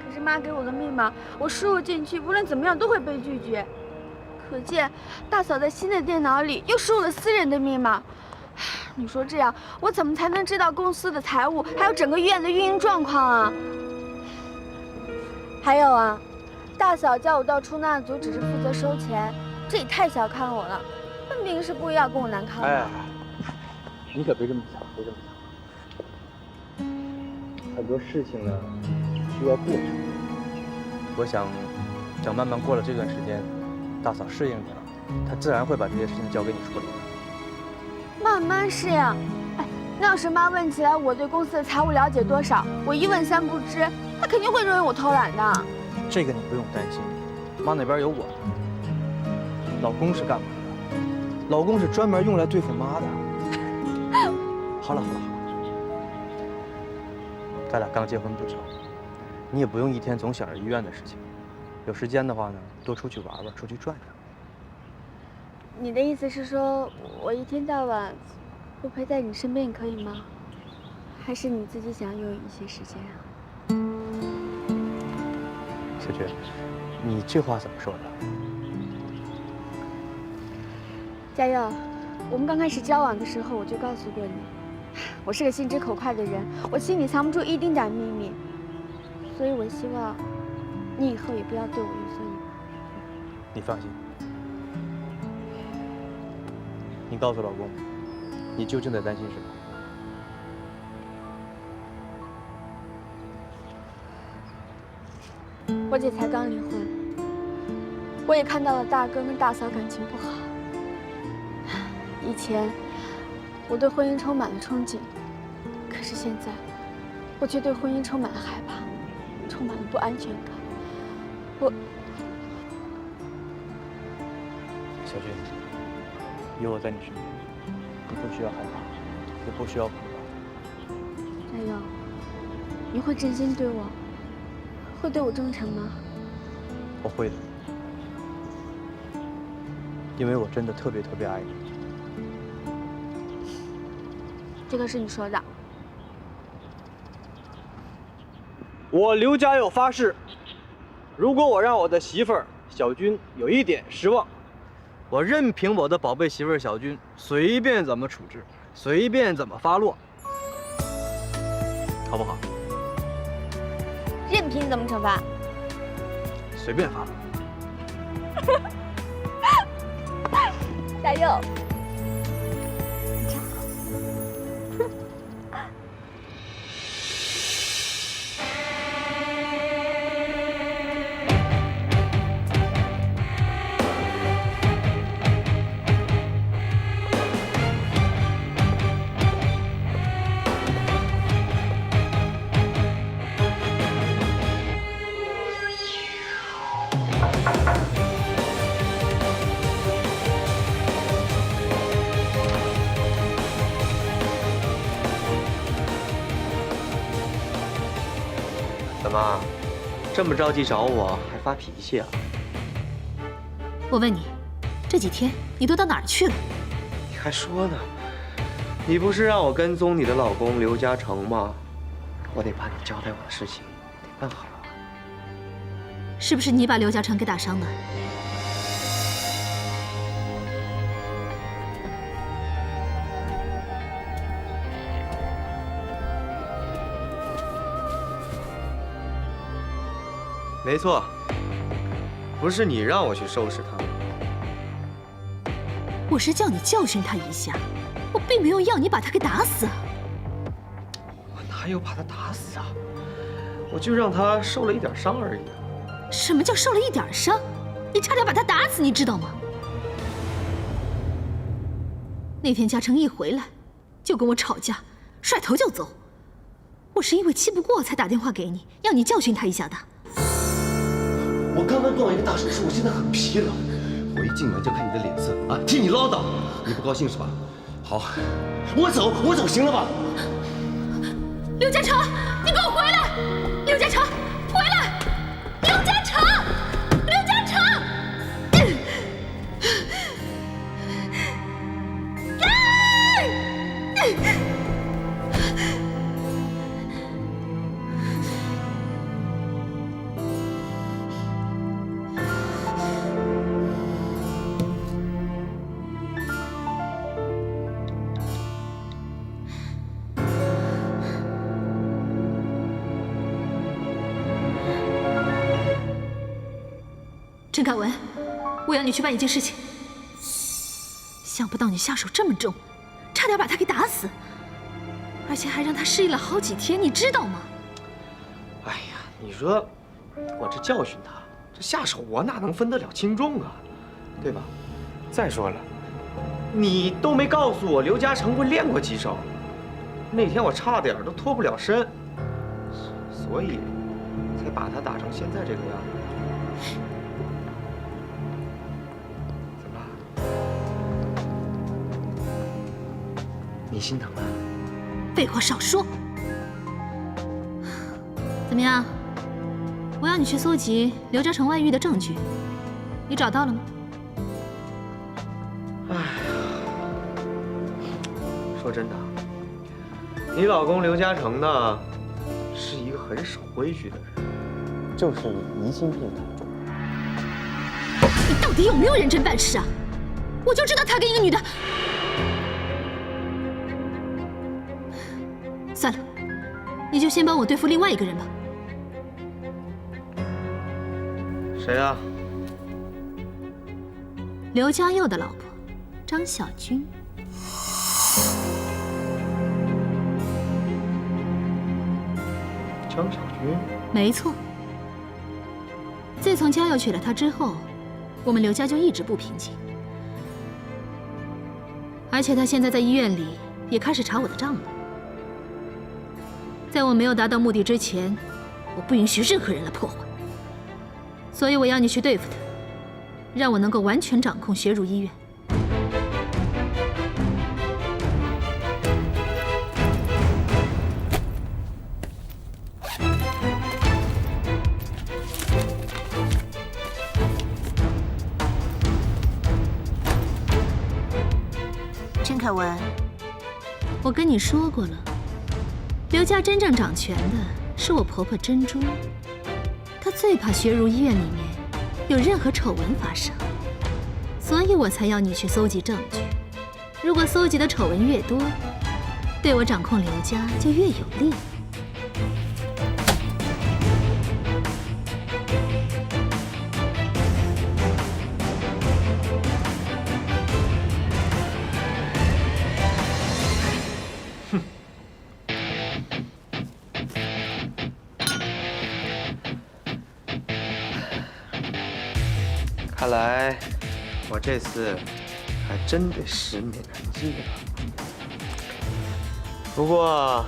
可是妈给我的密码，我输入进去，无论怎么样都会被拒绝。可见大嫂在新的电脑里又输入了私人的密码。你说这样，我怎么才能知道公司的财务，还有整个医院的运营状况啊？还有啊，大嫂叫我到出纳组，只是负责收钱，这也太小看我了。分明是故意要跟我难堪的。哎，你可别这么想，别这么想。很多事情呢，需要过程。我想，等慢慢过了这段时间，大嫂适应你了，她自然会把这些事情交给你处理的。慢慢适应。哎，那要是妈问起来我对公司的财务了解多少，我一问三不知，她肯定会认为我偷懒的。这个你不用担心，妈那边有我。老公是干嘛的？老公是专门用来对付妈的。好了，咱俩刚结婚不久，你也不用一天总想着医院的事情。有时间的话呢，多出去玩玩，出去转转。你的意思是说，我一天到晚不陪在你身边，可以吗？还是你自己想有一些时间啊？小娟，你这话怎么说的？嘉佑，我们刚开始交往的时候，我就告诉过你，我是个心直口快的人，我心里藏不住一丁点秘密，所以我希望你以后也不要对我有所隐瞒。你放心，你告诉老公，你究竟在担心什么？我姐才刚离婚，我也看到了大哥跟大嫂感情不好。以前我对婚姻充满了憧憬，可是现在我却对婚姻充满了害怕，充满了不安全感。小军，有我在你身边，你不需要害怕，也不需要恐慌。嘉佑，你会真心对我，会对我忠诚吗？我会的，因为我真的特别爱你。这个是你说的。我刘家佑发誓，如果我让我的媳妇儿小军有一点失望，我任凭我的宝贝媳妇儿小军随便怎么处置，随便怎么发落，好不好？任凭怎么惩罚？随便发落。加油！怎么，这么着急找我，还发脾气啊？我问你，这几天你都到哪儿去了？还说呢，你不是让我跟踪你的老公刘嘉诚吗？我得把你交代我的事情得办好啊。是不是你把刘嘉诚给打伤的？没错，不是你让我去收拾他。我是叫你教训他一下，我并没有要你把他给打死啊。我哪有把他打死啊？我就让他受了一点伤而已。什么叫受了一点伤？你差点把他打死，你知道吗？那天嘉诚一回来，就跟我吵架，甩头就走。我是因为气不过才打电话给你，要你教训他一下的。我刚刚做完一个大手术，我现在很疲劳。我一进门就看你的脸色啊，替你唠叨，你不高兴是吧？好，我走行了吧？刘嘉诚，你给我回来！刘嘉诚，回来！刘嘉诚，刘嘉诚！陈凯文，我要你去办一件事情。想不到你下手这么重，差点把他给打死，而且还让他失忆了好几天，你知道吗？哎呀，你说我这教训他，这下手我哪能分得了轻重啊，对吧？再说了，你都没告诉我刘嘉诚会练过几手，那天我差点都脱不了身，所以才把他打成现在这个样子。你心疼啊？废话少说。怎么样？我要你去搜集刘嘉诚外遇的证据，你找到了吗？哎呀，说真的，你老公刘嘉诚呢，是一个很守规矩的人，就是你疑心病太重。你到底有没有认真办事啊？我就知道他跟一个女的。算了，你就先帮我对付另外一个人吧。谁啊？刘家佑的老婆，张小军。张小军？没错。自从家佑娶了她之后，我们刘家就一直不平静。而且他现在在医院里也开始查我的账了。在我没有达到目的之前，我不允许任何人来破坏。所以我要你去对付他，让我能够完全掌控学儒医院。陈凯文，我跟你说过了。刘家真正掌权的是我婆婆珍珠，她最怕学儒医院里面有任何丑闻发生，所以我才要你去搜集证据。如果搜集的丑闻越多，对我掌控刘家就越有利。看来我这次还真得使免人计了。不过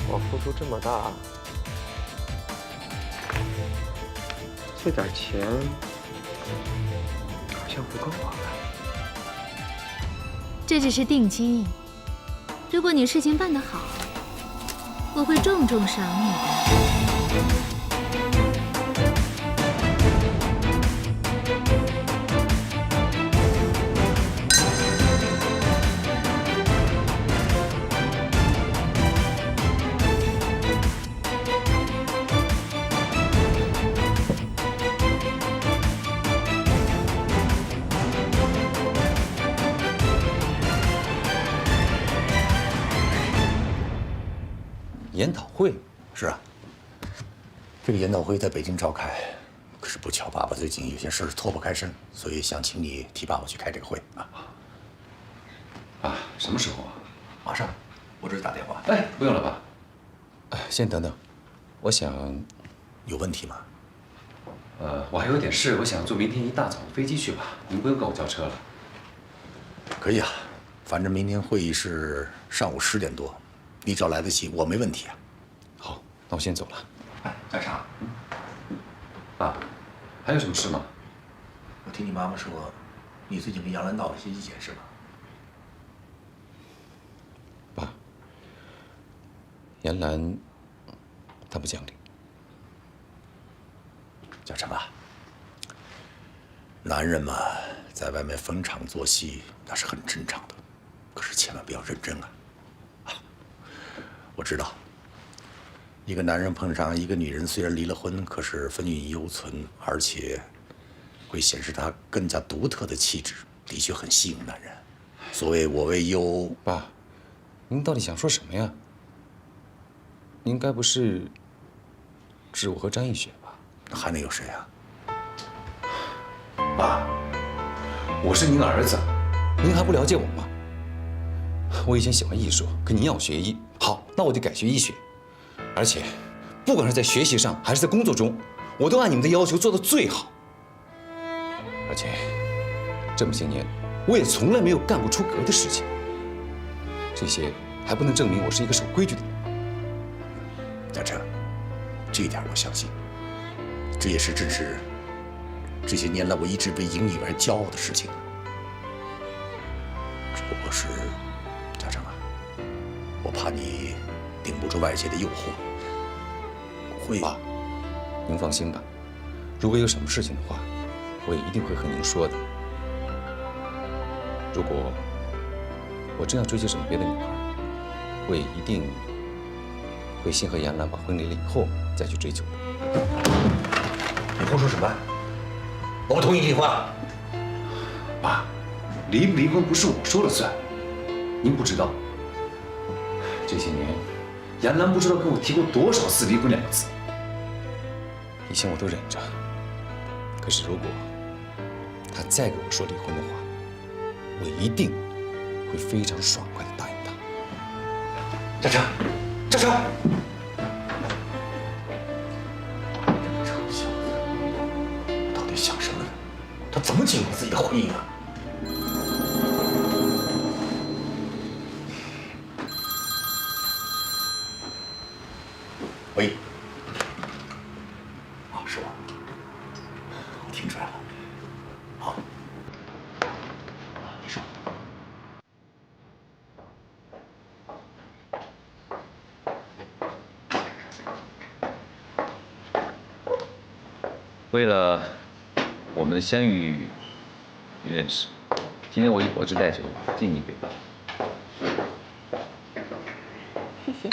我付出这么大，这点钱好像不够啊。这只是定金，如果你事情办得好，我会重重赏你的。研讨会？是啊，这个研讨会在北京召开，可是不巧，爸爸最近有些事脱不开身，所以想请你替爸爸去开这个会啊。啊，什么时候啊？马上，我这是打电话。哎，不用了，爸。哎，先等等，我想，有问题吗？我还有点事，我想坐明天一大早的飞机去吧。您不用跟我叫车了。可以啊，反正明天会议是上午10点多，你只要来得及，我没问题啊。好，那我先走了。哎，干啥？爸，还有什么事吗？我听你妈妈说，你最近跟杨澜闹了些意见是吧？爸，杨澜，她不讲理。小陈啊，男人嘛，在外面逢场作戏那是很正常的，可是千万不要认真啊！我知道，一个男人碰上一个女人，虽然离了婚，可是风韵犹存，而且会显示他更加独特的气质，的确很吸引男人。所谓我为优，爸，您到底想说什么呀？您该不是指我和张艺雪吧？还能有谁啊？爸，我是您儿子，您还不了解我吗？我以前喜欢艺术，可您要我学医，好，那我就改学医学。而且，不管是在学习上还是在工作中，我都按你们的要求做到最好。而且，这么些年，我也从来没有干过出格的事情。这些还不能证明我是一个守规矩的人。大成，这一点我相信。这也是正是这些年来我一直为赢你而骄傲的事情。只不过是，嘉诚啊，我怕你顶不住外界的诱惑，会。爸，您放心吧，如果有什么事情的话，我也一定会和您说的。如果我真要追求什么别的女孩，我也一定会先和杨澜把婚离了以后再去追求的。你胡说什么？我不同意离婚。爸，离不离婚不是我说了算。您不知道，这些年，杨澜不知道跟我提过多少次离婚2个字。以前我都忍着，可是如果她再跟我说离婚的话，我一定会非常爽快地答应她。嘉诚，嘉诚！想什么呢？他怎么经营自己的婚姻啊？喂，啊，是我，我听出来了。好，你说。为了我们的相遇与认识，今天我以果汁代酒敬你一杯。谢谢。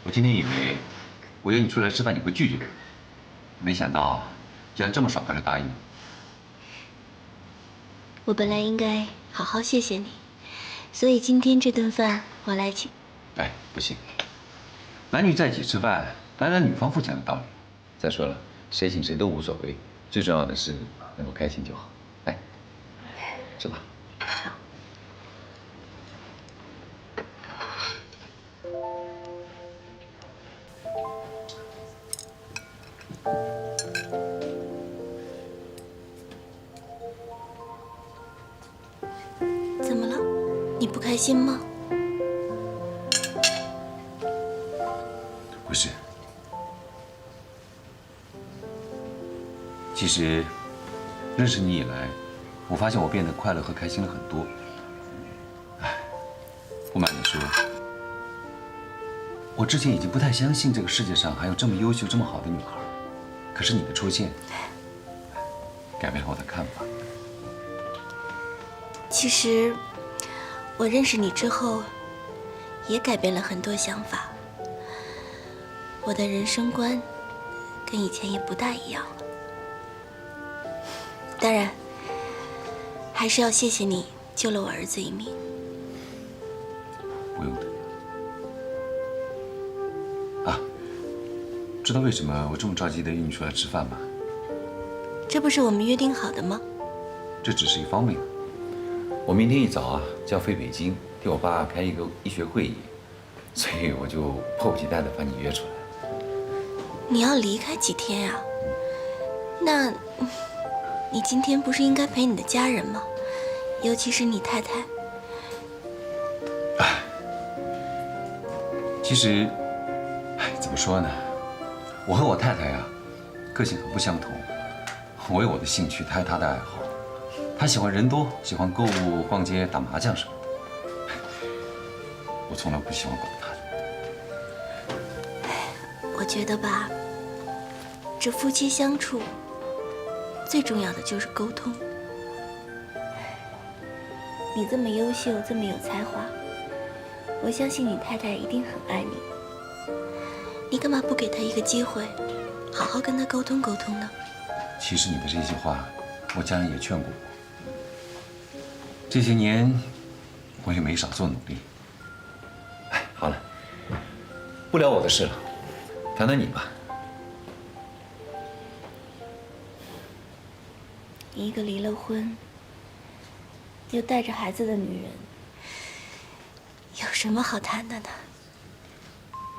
我今天以为我约你出来吃饭你会拒绝，没想到竟然这么爽快地答应了。我本来应该好好谢谢你，所以今天这顿饭我来请。哎，不行，男女在一起吃饭，当然女方付钱的道理。再说了，谁请谁都无所谓，最重要的是能够开心就好。来，吃吧。怎么了？你不开心吗？不是，其实认识你以来，我发现我变得快乐和开心了很多。哎，不瞒你说，我之前已经不太相信这个世界上还有这么优秀、这么好的女孩，可是你的出现，改变了我的看法。其实，我认识你之后，也改变了很多想法。我的人生观跟以前也不大一样了。当然，还是要谢谢你救了我儿子一命。不用的。啊，知道为什么我这么着急的约你出来吃饭吗？这不是我们约定好的吗？这只是一方面。我明天一早啊就要飞北京，替我爸开一个医学会议，所以我就迫不及待的把你约出来。你要离开几天呀？那，你今天不是应该陪你的家人吗？尤其是你太太。其实，怎么说呢？我和我太太呀，个性很不相同。我有我的兴趣，她有她的爱好。她喜欢人多，喜欢购物、逛街、打麻将什么的。我从来不喜欢管她的。我觉得吧，这夫妻相处，最重要的就是沟通。你这么优秀，这么有才华，我相信你太太一定很爱你。你干嘛不给她一个机会，好好跟她沟通沟通呢？其实你的这些话，我家人也劝过我。这些年，我也没少做努力。好了，不聊我的事了，谈谈你吧。一个离了婚，又带着孩子的女人，有什么好谈的呢？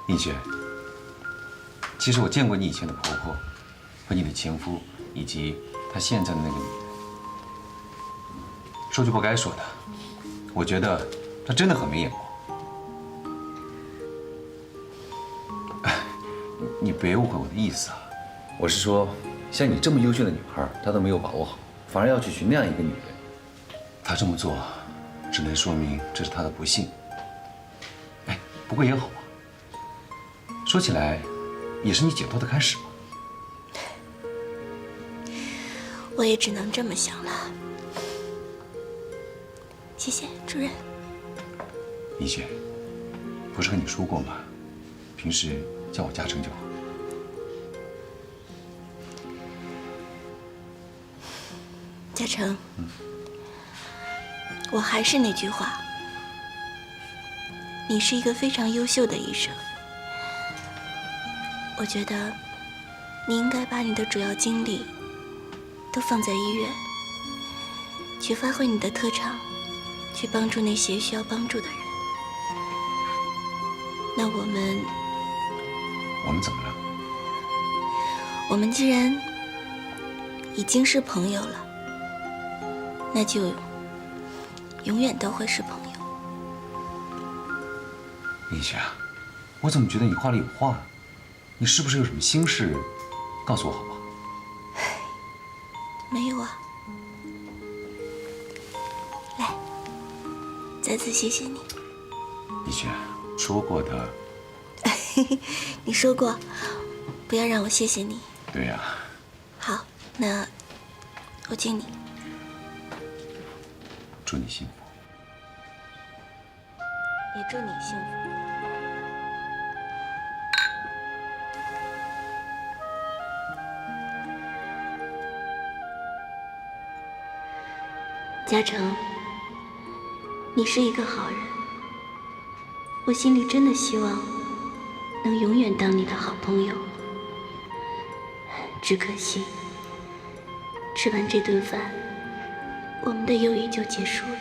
丽娟，其实我见过你以前的婆婆，和你的前夫，以及她现在的那个女人。说句不该说的，我觉得她真的很没眼光。你别误会我的意思啊，我是说，像你这么优秀的女孩，她都没有把握好，反而要去寻那样一个女人。她这么做，只能说明这是她的不幸。哎，不过也好啊，说起来，也是你解脱的开始嘛。我也只能这么想了。谢谢主任。丽娟，不是和你说过吗？平时叫我嘉诚就好。嘉诚，我还是那句话，你是一个非常优秀的医生。我觉得你应该把你的主要精力都放在医院，去发挥你的特长，去帮助那些需要帮助的人。那我们怎么了？我们既然已经是朋友了，那就永远都会是朋友。丽娟，我怎么觉得你话里有话？你是不是有什么心事？告诉我好不好？没有啊。来，再次谢谢你。丽娟，说过的。你说过，不要让我谢谢你。对呀。好，那我敬你。祝你幸福。也祝你幸福。嘉诚，你是一个好人，我心里真的希望能永远当你的好朋友。只可惜，吃完这顿饭，我们的友谊就结束了。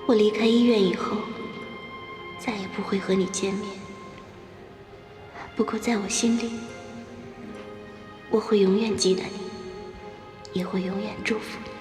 我离开医院以后，再也不会和你见面。不过在我心里，我会永远记得你，也会永远祝福你。